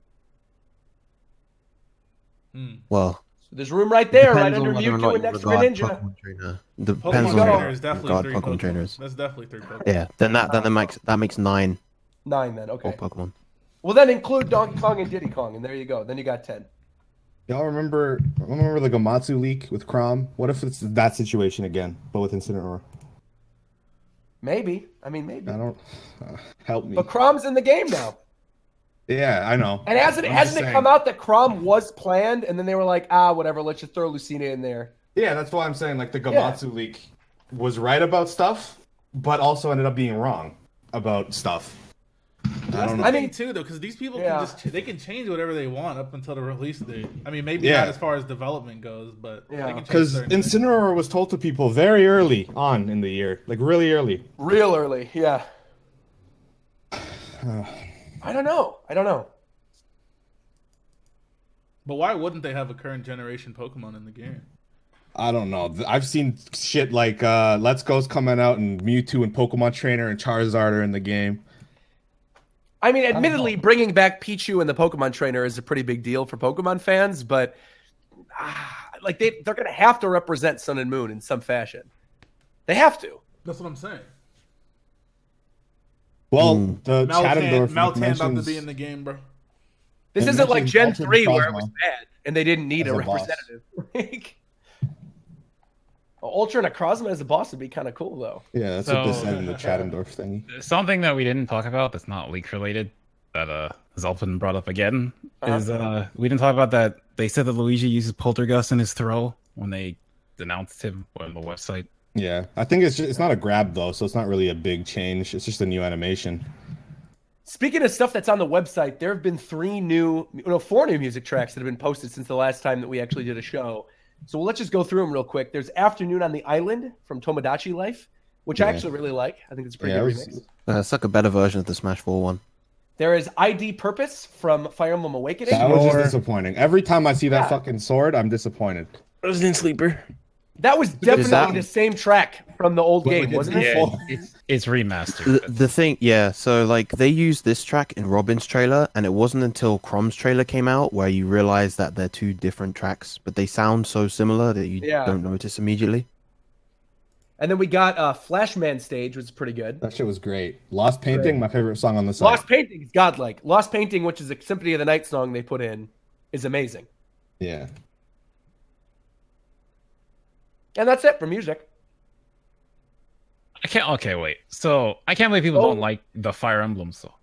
Well, so there's room right there, right under Mewtwo and next Greninja. Depends Pokemon on Trainer is definitely 3 Pokemon trainers. That's definitely 3 Pokemon. Yeah, then that makes 9. 9 then, okay. Pokemon. Well, then include Donkey Kong and Diddy Kong, and there you go. Then you got 10. Y'all remember the Gamatsu leak with Chrom? What if it's that situation again, but with Incineroar? Maybe. I mean, maybe. I don't help me. But Chrom's in the game now. Yeah, I know. And hasn't it come out that Chrom was planned, and then they were like, whatever, let's just throw Lucina in there. Yeah, that's why I'm saying the Gamatsu leak was right about stuff, but also ended up being wrong about stuff. That's the thing too, though, because these people they can change whatever they want up until the release date. I mean, maybe not as far as development goes, but because Incineroar was told to people very early on in the year, really early. Real early, yeah. I don't know. But why wouldn't they have a current generation Pokemon in the game? I don't know. I've seen shit like Let's Go's coming out, and Mewtwo and Pokemon Trainer and Charizard are in the game. I mean, admittedly, bringing back Pichu and the Pokemon Trainer is a pretty big deal for Pokemon fans, but they're going to have to represent Sun and Moon in some fashion. They have to. That's what I'm saying. Well, the Meltan about to be in the game, bro. This isn't like Gen 3 where it was bad and they didn't need a representative. Ultra and Necrozma as a boss would be kind of cool, though. Yeah, that's what they said in the Chattendorf thingy. Something that we didn't talk about that's not leak related that Zelpin brought up again is we didn't talk about that. They said that Luigi uses Poltergust in his throw when they denounced him on the website. Yeah, I think it's not a grab though, so it's not really a big change. It's just a new animation. Speaking of stuff that's on the website, there have been 4 new music tracks that have been posted since the last time that we actually did a show. So let's just go through them real quick. There's Afternoon on the Island from Tomodachi Life, which I actually really like. I think it's a pretty good remix. It's like a better version of the Smash 4 one. There is ID Purpose from Fire Emblem Awakening. That was just disappointing. Every time I see that fucking sword, I'm disappointed. Resident Sleeper. That was definitely the same track from the old game, wasn't it? Yeah, it's remastered. The thing, yeah. So like they used this track in Robin's trailer, and it wasn't until Crom's trailer came out where you realize that they're two different tracks, but they sound so similar that you don't notice immediately. And then we got Flashman Stage, which was pretty good. That shit was great. Lost Painting, my favorite song on the site. Lost Painting is godlike. Lost Painting, which is a Symphony of the Night song they put in, is amazing. Yeah. And that's it for music. I can't. Okay, wait. So I can't believe people don't like the Fire Emblem song.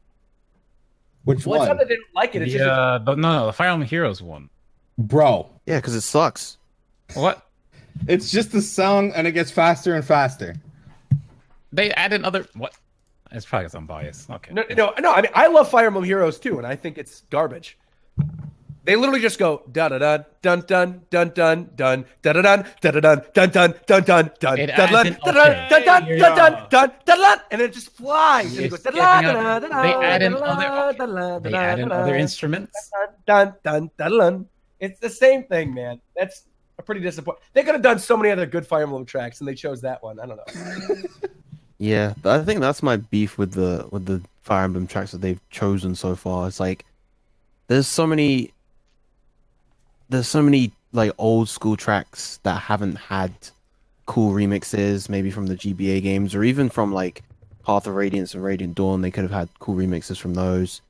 Which Well, it's one? not that they don't like it. It's just no, the Fire Emblem Heroes one. Bro. Yeah, because it sucks. What? It's just the sound, and it gets faster and faster. They added other what? It's probably because I'm biased. Okay. No. I mean, I love Fire Emblem Heroes too, and I think it's garbage. They literally just go da da da dun dun dun dun dun da da dun da da dun dun dun dun dun dun dun dun dun dun dun, and it just flies. And it goes They add in other instruments. Dun dun dun dun. It's the same thing, man. That's a pretty disappointing. They could have done so many other good Fire Emblem tracks, and they chose that one. I don't know. Yeah, I think that's my beef with the Fire Emblem tracks that they've chosen so far. It's like there's so many like old school tracks that haven't had cool remixes, maybe from the GBA games or even from like Path of Radiance and Radiant Dawn. They could have had cool remixes from those.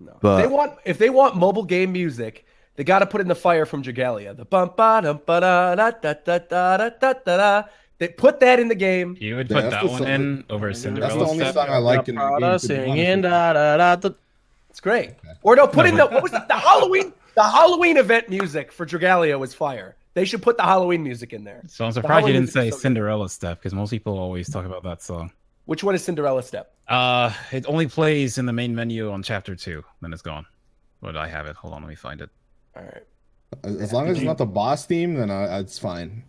No. But if they want mobile game music, they got to put in the Fire from Dragalia. The bum ba dum ba da da da da da da da da. They put that in the game. You would put that one in over Cinderella. That's the only song I like in the game. Singing da da da da. It's great. Or no, put in what was the Halloween? The Halloween event music for Dragalia was fire. They should put the Halloween music in there. So I'm surprised you didn't say Cinderella Step, because most people always talk about that song. Which one is Cinderella Step? It only plays in the main menu on chapter 2, then it's gone. But I have it. Hold on, let me find it. All right. As long as it's not the boss theme, then it's fine.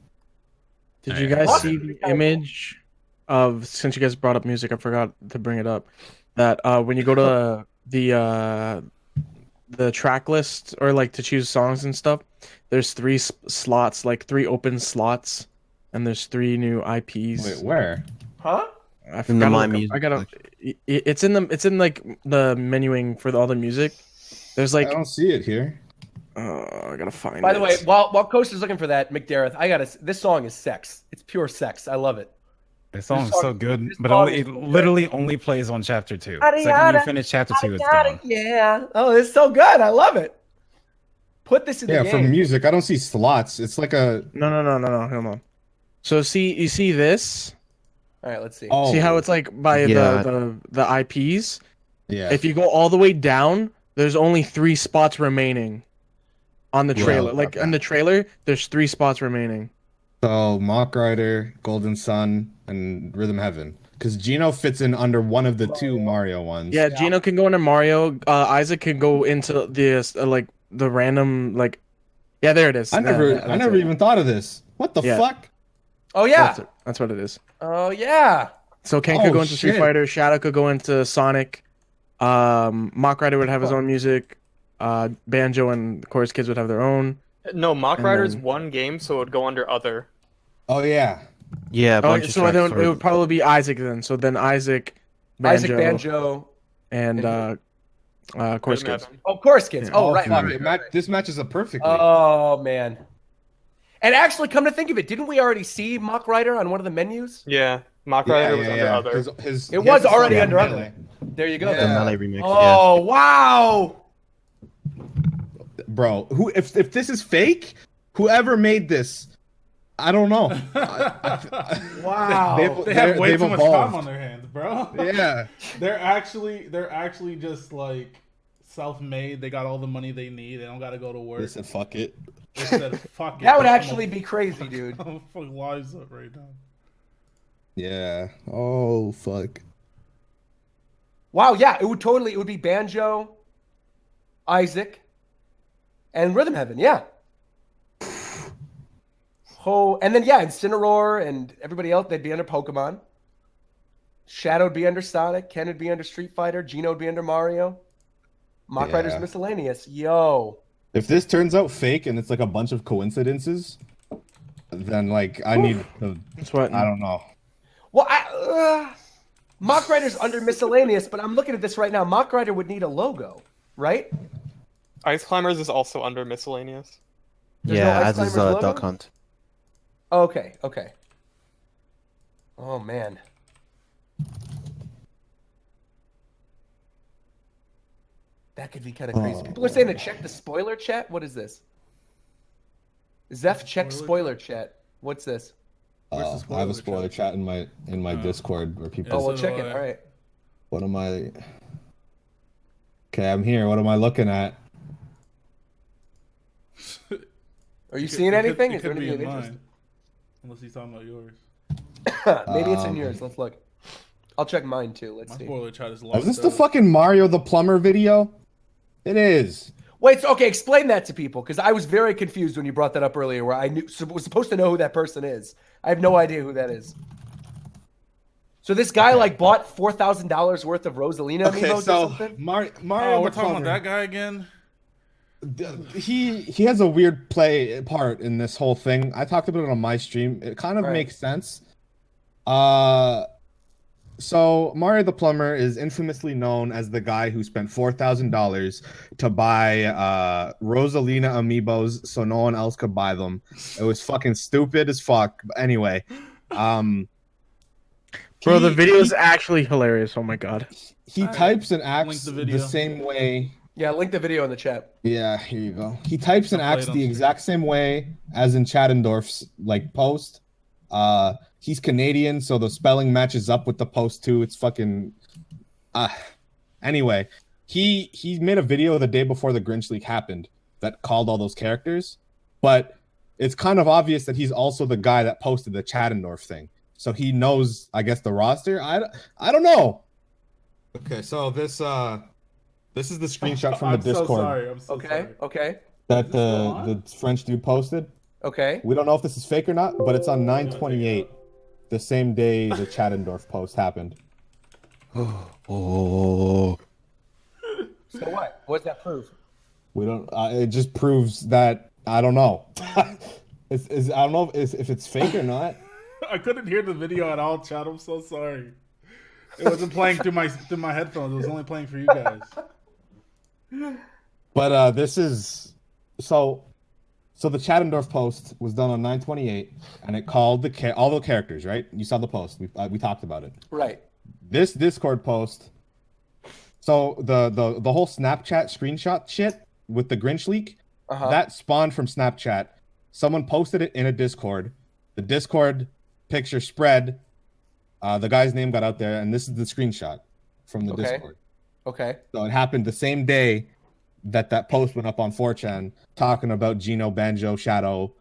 Did you guys see the image of, since you guys brought up music, I forgot to bring it up, that when you go to the track list or like to choose songs and stuff, there's 3 slots, like 3 open slots, and there's 3 new IPs. Wait, where? Huh? I gotta. It's in like the menuing for all the music. There's like I don't see it here. I gotta find it. By the way, while Coast is looking for that, McDareth, this song is sex. It's pure sex. I love it. This song is so good, but it literally only plays on chapter 2. The second you finish chapter 2, it's gone. Yeah. Oh, it's so good. I love it. Put this in the game. Yeah, for music, I don't see slots. It's like a No. Hold on. So you see this? All right, let's see. Oh. See how it's like by the IPs? Yeah. If you go all the way down, there's only 3 spots remaining on the trailer. In the trailer, there's 3 spots remaining. So Mock Rider, Golden Sun, and Rhythm Heaven. Because Gino fits in under one of the 2 Mario ones. Yeah, Gino can go into Mario. Isaac can go into this like the random like. Yeah, there it is. I never even thought of this. What the fuck? Oh yeah, that's what it is. Oh yeah. So Ken could go into Street Fighter. Shadow could go into Sonic. Mock Rider would have his own music. Banjo and Chorus Kids would have their own. No, Mock Rider's one game, so it would go under other. Oh yeah. Yeah. So then it would probably be Isaac then. So then Isaac, Banjo, and Chorus Kids. Oh, Chorus Kids. Yeah. Oh, right. This matches up perfectly. Oh man. And actually, come to think of it, didn't we already see Mock Rider on one of the menus? Yeah, Mock Rider was under other. It was already under other. There you go. The Melee remix. Oh wow. Bro, if this is fake, whoever made this, I don't know. Wow. They have way too much time on their hands, bro. Yeah. They're actually just like self-made. They got all the money they need. They don't got to go to work. They said fuck it. They said fuck it. That would actually be crazy, dude. I'm fuck lives up right now. Yeah. Oh fuck. Wow, yeah, it would be Banjo, Isaac, and Rhythm Heaven, yeah. Oh, and then Incineroar and everybody else, they'd be under Pokemon. Shadow would be under Sonic, Ken would be under Street Fighter, Gino would be under Mario. Mock Rider's miscellaneous. Yo. If this turns out fake and it's like a bunch of coincidences, then like I need to. I don't know. Well, Mock Rider's under miscellaneous, but I'm looking at this right now. Mock Rider would need a logo, right? Ice Climbers is also under miscellaneous. There's yeah, no Ice as is Climbers logo? Duck Hunt. Okay. Oh man. That could be kind of crazy. People are saying to check the spoiler chat. What is this? Zeph, check spoiler chat. What's this? I have a spoiler chat in my Discord where people. Oh, we'll check it. All right. What am I? Okay, I'm here. What am I looking at? Are you seeing anything? It Is there could be anything in of interest? mine. Unless he's talking about yours. Maybe it's in yours. Let's look. I'll check mine too. Let's see. Spoiler chat is Is this the fucking Mario the Plumber video? It is. Wait, so, okay, explain that to people, because I was very confused when you brought that up earlier, where I was supposed to know who that person is. I have no idea who that is. So this guy like bought $4,000 worth of Rosalina amiibos or something? Mario we're the talking about Plumber. that guy again. He has a weird play part in this whole thing. I talked about it on my stream. It kind of makes sense. So Mario the Plumber is infamously known as the guy who spent $4,000 to buy Rosalina amiibos so no one else could buy them. It was fucking stupid as fuck. But anyway, Bro, the video is actually hilarious. Oh my god. He types and acts the same way. Yeah, link the video in the chat. Yeah, here you go. He types and acts the exact same way as in Chattendorf's like post. He's Canadian, so the spelling matches up with the post too. It's fucking anyway, he made a video the day before the Grinch leak happened that called all those characters, but it's kind of obvious that he's also the guy that posted the Chattendorf thing. So he knows, I guess, the roster. I don't know. Okay, so this is the screenshot from the Discord. So sorry. I'm so sorry. Okay. That the French dude posted. Okay. We don't know if this is fake or not, but it's on 9/28, the same day the Chattendorf post happened. Oh. So what? What's that prove? We don't. It just proves that I don't know. I don't know if it's fake or not. I couldn't hear the video at all, chat. I'm so sorry. It wasn't playing through my headphones. It was only playing for you guys. But this is so the Chattendorf post was done on 9/28, and it called all the characters. Right? You saw the post. We talked about it. Right. This Discord post. So the whole Snapchat screenshot shit with the Grinch leak, that spawned from Snapchat. Someone posted it in a Discord. The Discord picture spread. The guy's name got out there, and this is the screenshot from the Discord. Okay. So it happened the same day that post went up on 4chan talking about Geno, Banjo, Shadow.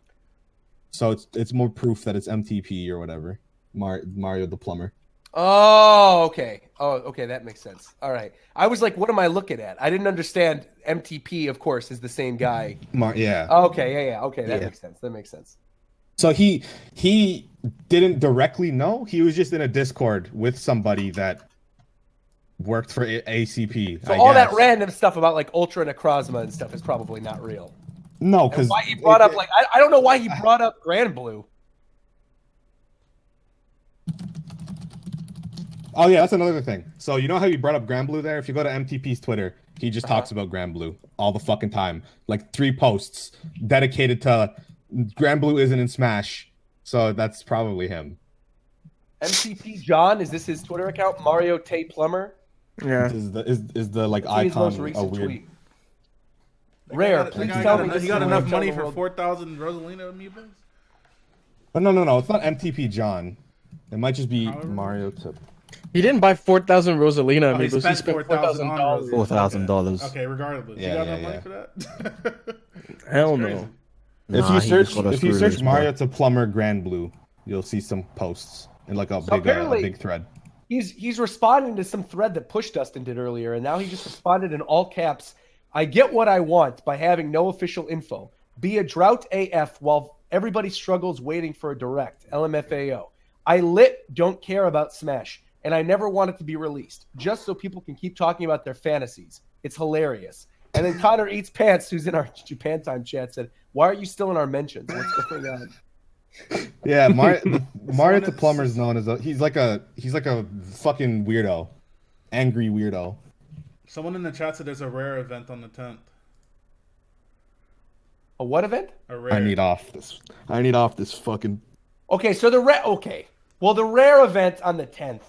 So it's more proof that it's MTP or whatever. Mario the Plumber. Oh, okay. That makes sense. All right. I was like, what am I looking at? I didn't understand. MTP, of course, is the same guy. Yeah. Okay. Yeah. Okay. That makes sense. So he didn't directly know. He was just in a Discord with somebody that worked for ACP. So all that random stuff about like Ultra Necrozma and stuff is probably not real. No, because why he brought up I don't know why he brought up Grand Blue. Oh yeah, that's another thing. So you know how you brought up Grand Blue there? If you go to MTP's Twitter, he just talks about Grand Blue all the fucking time. Like 3 posts dedicated to Grand Blue isn't in Smash. So that's probably him. MTP John, is this his Twitter account? Mario Tay Plumber? Yeah. Is the like icon a weird tweet. Rare, please tell me he got enough money for 4,000 Rosalina amiibos? But no, it's not MTP John. It might just be Mario to. He didn't buy 4,000 Rosalina amiibos. He spent $4,000. $4,000. Okay, regardless. Yeah, you got enough money for that? Hell no. If you search Mario to Plumber Grand Blue, you'll see some posts in like a big thread. He's responding to some thread that Push Dustin did earlier, and now he just responded in all caps. I get what I want by having no official info. Be a drought AF while everybody struggles waiting for a direct. LMFAO. I don't care about Smash, and I never want it to be released, just so people can keep talking about their fantasies. It's hilarious. And then Connor Eats Pants, who's in our Japan Time chat, said, "Why are you still in our mentions? What's going on?" Yeah, Mario the Plumber is known as he's like a fucking weirdo, angry weirdo. Someone in the chat said there's a rare event on the 10th. A what event? A rare. I need off this fucking. Okay, so the rare event on the 10th,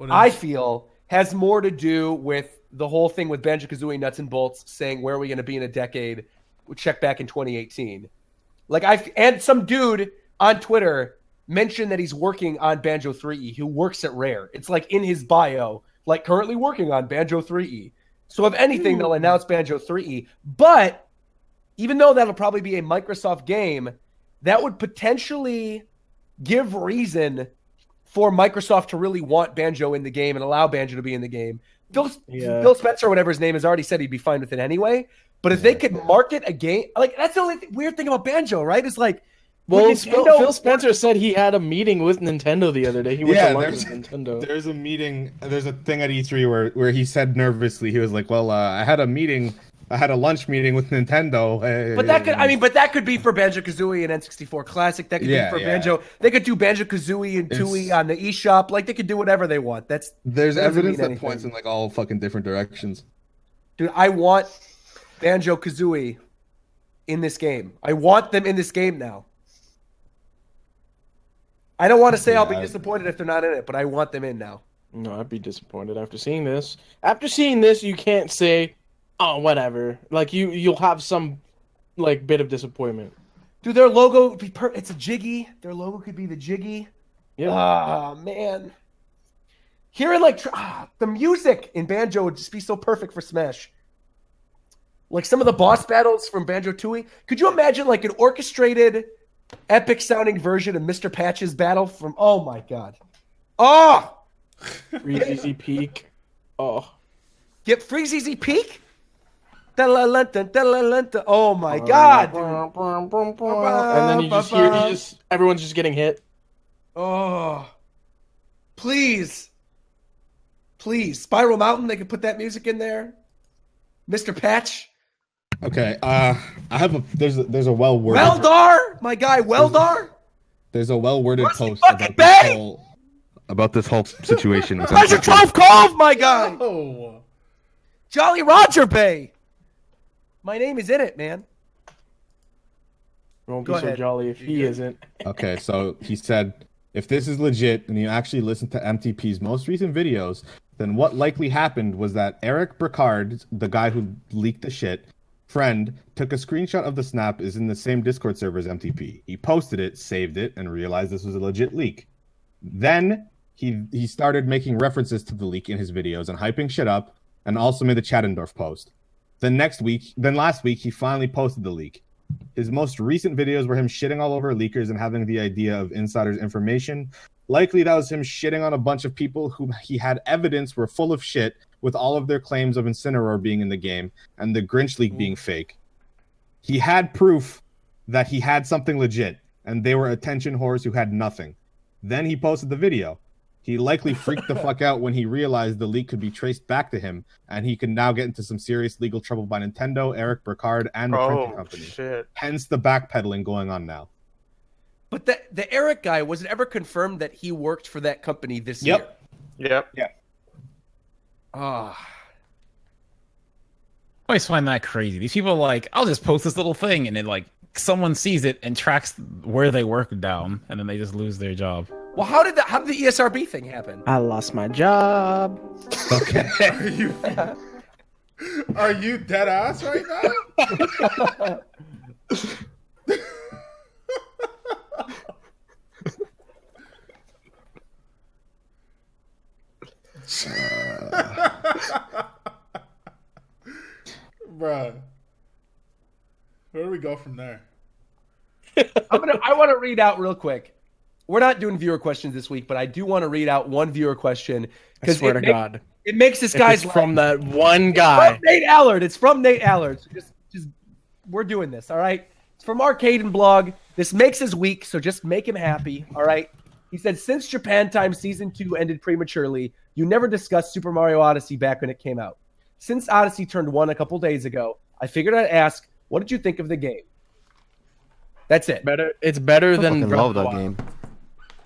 I feel, has more to do with the whole thing with Banjo-Kazooie Nuts and Bolts saying where are we going to be in a decade. We'll check back in 2018. And some dude on Twitter mentioned that he's working on Banjo 3E, who works at Rare. It's like in his bio, like currently working on Banjo 3E. So if anything, they'll announce Banjo 3E. But even though that'll probably be a Microsoft game, that would potentially give reason for Microsoft to really want Banjo in the game and allow Banjo to be in the game. Bill Spencer, or whatever his name is, already said he'd be fine with it anyway. But if they could market a game, like that's the only weird thing about Banjo, right? Is like, well, Phil Spencer said he had a meeting with Nintendo the other day. He went to lunch with Nintendo. There's a meeting. There's a thing at E3 where he said nervously, he was like, "Well, I had a lunch meeting with Nintendo." But that could be for Banjo-Kazooie and N64 Classic. That could be for Banjo. They could do Banjo-Kazooie and Tooie on the eShop. Like they could do whatever they want. There's evidence that points in like all fucking different directions. Dude, I want Banjo-Kazooie in this game. I want them in this game now. I don't want to say I'll be disappointed if they're not in it, but I want them in now. No, I'd be disappointed after seeing this. After seeing this, you can't say, "Oh, whatever." Like you'll have some like bit of disappointment. Dude, their logo would be it's a Jiggy. Their logo could be the Jiggy. Yeah. Ah, man. Hearing like the music in Banjo would just be so perfect for Smash. Like some of the boss battles from Banjo-Tooie. Could you imagine like an orchestrated, epic sounding version of Mr. Patch's battle from? Oh my god. Oh. Freezy Peak. Oh. Get Freezy Peak. Oh my god. Dude. And then you just hear everyone's just getting hit. Oh. Please. Spiral Mountain, they could put that music in there. Mr. Patch. Okay, there's a well-worded Weldar, my guy Weldar. There's a well-worded post about this whole situation. Treasure Trove Cove, my guy. Oh. Jolly Roger Bay. My name is in it, man. Won't be so jolly if he isn't. Okay, so he said, if this is legit and you actually listen to MTP's most recent videos, then what likely happened was that Eric Bricard, the guy who leaked the shit, friend, took a screenshot of the snap is in the same Discord server as MTP. He posted it, saved it, and realized this was a legit leak. Then he started making references to the leak in his videos and hyping shit up, and also made the Chattendorf post. Then last week, he finally posted the leak. His most recent videos were him shitting all over leakers and having the idea of insiders' information. Likely that was him shitting on a bunch of people who he had evidence were full of shit, with all of their claims of Incineroar being in the game and the Grinch leak being fake. He had proof that he had something legit, and they were attention whores who had nothing. Then he posted the video. He likely freaked the fuck out when he realized the leak could be traced back to him, and he could now get into some serious legal trouble by Nintendo, Eric Bricard, and the printing company. Shit. Hence the backpedaling going on now. But the Eric guy, was it ever confirmed that he worked for that company this year? Yep. Yeah. Ah. I always find that crazy. These people are like, I'll just post this little thing, and then like someone sees it and tracks where they work down, and then they just lose their job. Well, how did the ESRB thing happen? I lost my job. Okay. Are you dead ass right now? Bruh. Where do we go from there? I want to read out real quick. We're not doing viewer questions this week, but I do want to read out one viewer question. I swear to God. It makes this guy's life. From that one guy. From Nate Allard. It's from Nate Allard. So just we're doing this, all right? It's from Arcade Blog. This makes his week, so just make him happy, all right? He said, since Japan Time Season 2 ended prematurely, you never discussed Super Mario Odyssey back when it came out. Since Odyssey turned 1 a couple days ago, I figured I'd ask, what did you think of the game? That's it. It's better I than fucking Breath love of the that Wild. game.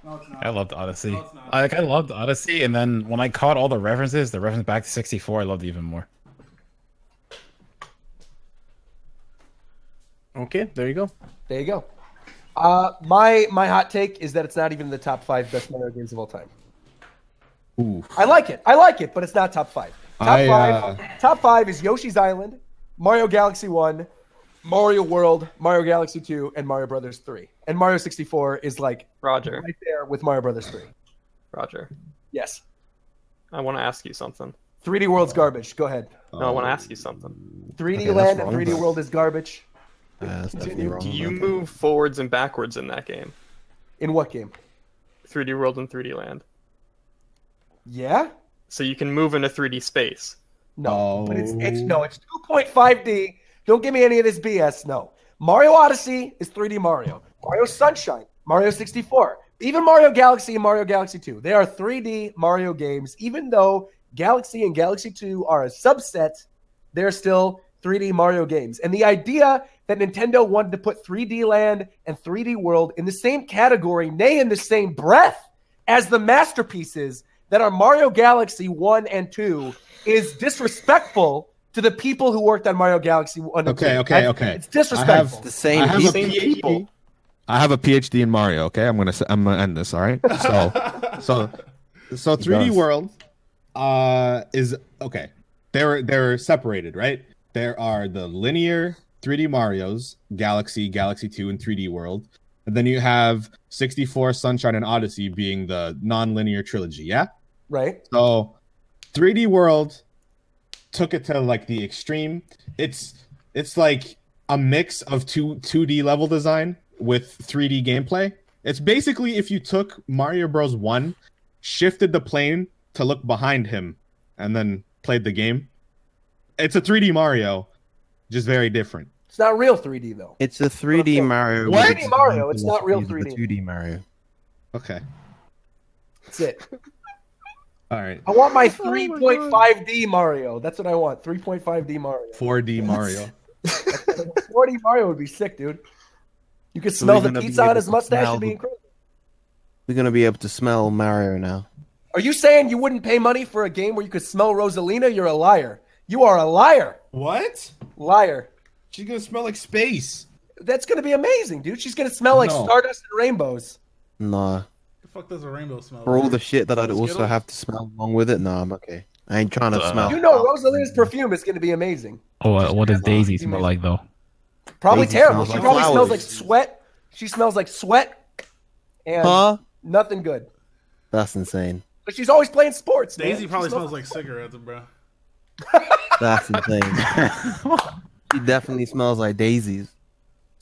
No, it's not. I loved Odyssey. No, it's not. I loved Odyssey, and then when I caught all the references back to 64, I loved it even more. Okay, there you go. There you go. My hot take is that it's not even in the top 5 best Mario games of all time. Ooh. I like it, but it's not top 5. Top 5 is Yoshi's Island, Mario Galaxy 1, Mario World, Mario Galaxy 2, and Mario Brothers 3. And Mario 64 is like Roger. right there with Mario Brothers 3. Roger. Yes. I want to ask you something. 3D World's garbage. Go ahead. No, I want to ask you something. 3D Okay, Land that's and 3D wrong, but- World is garbage. That's definitely wrong. Do you but- move forwards and backwards in that game? In what game? 3D World and 3D Land. Yeah? So you can move into 3D space. No. But it's 2.5D. Don't give me any of this BS. No. Mario Odyssey is 3D Mario. Mario Sunshine, Mario 64, even Mario Galaxy and Mario Galaxy 2. They are 3D Mario games. Even though Galaxy and Galaxy 2 are a subset, they're still 3D Mario games. And the idea that Nintendo wanted to put 3D Land and 3D World in the same category, nay, in the same breath as the masterpieces that are Mario Galaxy 1 and 2 is disrespectful to the people who worked on Mario Galaxy 1 and 2. Okay. It's disrespectful. The same I have a people. PhD. I have a PhD in Mario. Okay, I'm gonna end this. All right. So 3D World is okay. They're separated, right? There are the linear 3D Marios, Galaxy, Galaxy 2, and 3D World. And then you have 64, Sunshine, and Odyssey being the non-linear trilogy, yeah? Right. So 3D World took it to like the extreme. It's like a mix of 2D level design with 3D gameplay. It's basically if you took Mario Bros. 1, shifted the plane to look behind him, and then played the game. It's a 3D Mario, just very different. It's not real 3D though. It's a 3D Mario. What? with 3D Mario, it's the not real philosophies of 3D. the 2D Mario. Okay. That's it. All right. I want my 3.5D Mario. That's what I want. 3.5D Mario. 4D Mario. 4D Mario would be sick, dude. You could So smell we're the gonna be pizza on able his to mustache. smell It'd be the- incredible. We're gonna be able to smell Mario now. Are you saying you wouldn't pay money for a game where you could smell Rosalina? You're a liar. You are a liar. What? Liar. She's gonna smell like space. That's gonna be amazing, dude. She's gonna smell like No. stardust and rainbows. Nah. The fuck does a rainbow smell? For all like? the shit that I'd also Skittles? have to smell along with it, nah, I'm okay. I ain't trying to smell. You know Rosalina's perfume is gonna be amazing. Oh, what does Daisy smell like though? Probably Daisy terrible. smells She like probably smells flowers. like sweat. She smells like sweat and Huh? nothing good. That's insane. But she's always playing sports. Daisy man. probably She smells like cigarettes, bro. That's insane. She definitely smells like daisies.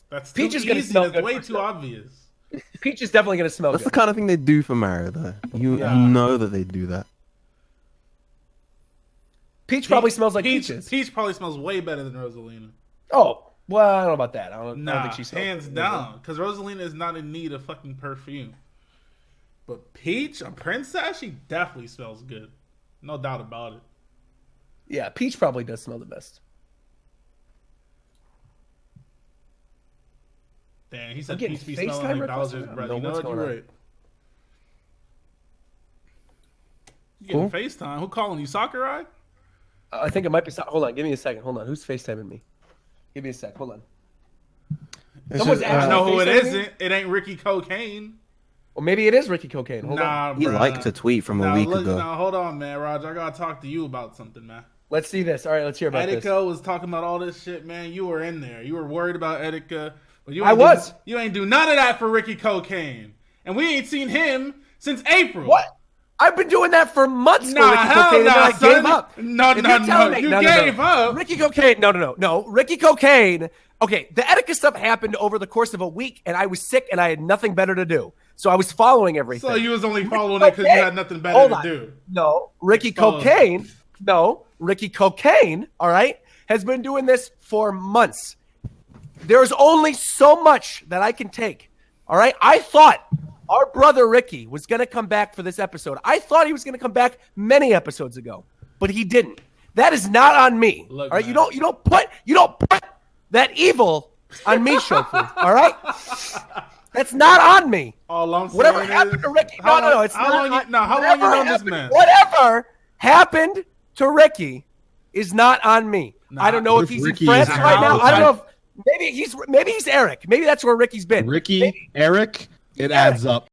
That's too Peach is gonna easy. smell That's good way for too sure. obvious. Peach is definitely gonna smell That's the good. kind of thing they do for Mario, though. You know that they do that. Peach probably smells like Peach, peaches. Peach probably smells way better than Rosalina. Oh, well, I don't know about that. I don't Nah, think she smells hands good. down. Because Rosalina is not in need of fucking perfume. But Peach, a princess, she definitely smells good. No doubt about it. Yeah, Peach probably does smell the best. Damn, he said getting Peach be FaceTime smelling like requests? Bowser's I don't breath. know You know what's what? You're going on. right. You getting FaceTime? Who calling you? Sakurai? I think it might be. Hold on, give me a second. Hold on, who's FaceTiming me? Give me a sec. Hold on. Someone's I actually know who it FaceTiming me? isn't. It ain't Ricky Cocaine. Or maybe it is Ricky Cocaine. Hold on. Nah, He bruh. liked a tweet from a week ago. Nah, hold on, man, Roger. I gotta talk to you about something, man. Let's see this. All right, let's hear about this. Etika was talking about all this shit, man. You were in there. You were worried about Etika. But you I ain't was. You ain't do none of that for Ricky Cocaine. And we ain't seen him since April. What? I've been doing that for months Nah, for Ricky hell Cocaine, and then nah, I son. gave up. No, If no, you're no. telling me- You gave up. Ricky Cocaine. No. Ricky Cocaine. Okay, the Etika stuff happened over the course of a week, and I was sick, and I had nothing better to do. So I was following everything. So you was only following it because you had nothing better Hold to on. do. No, Ricky Follow. Cocaine. No, Ricky Cocaine. All right, has been doing this for months. There's only so much that I can take. All right, I thought our brother Ricky was going to come back for this episode. I thought he was going to come back many episodes ago, but he didn't. That is not on me. Look, all right, man. you don't put that evil on me, Shofu. All right? That's not on me. All I'm Whatever saying happened is, to Ricky? No, it's how not. long you known this man? Whatever happened to Ricky is not on me. I don't know if he's Ricky in France is right now. out. I don't know if maybe he's Eric. Maybe that's where Ricky's been. Eric, it adds up.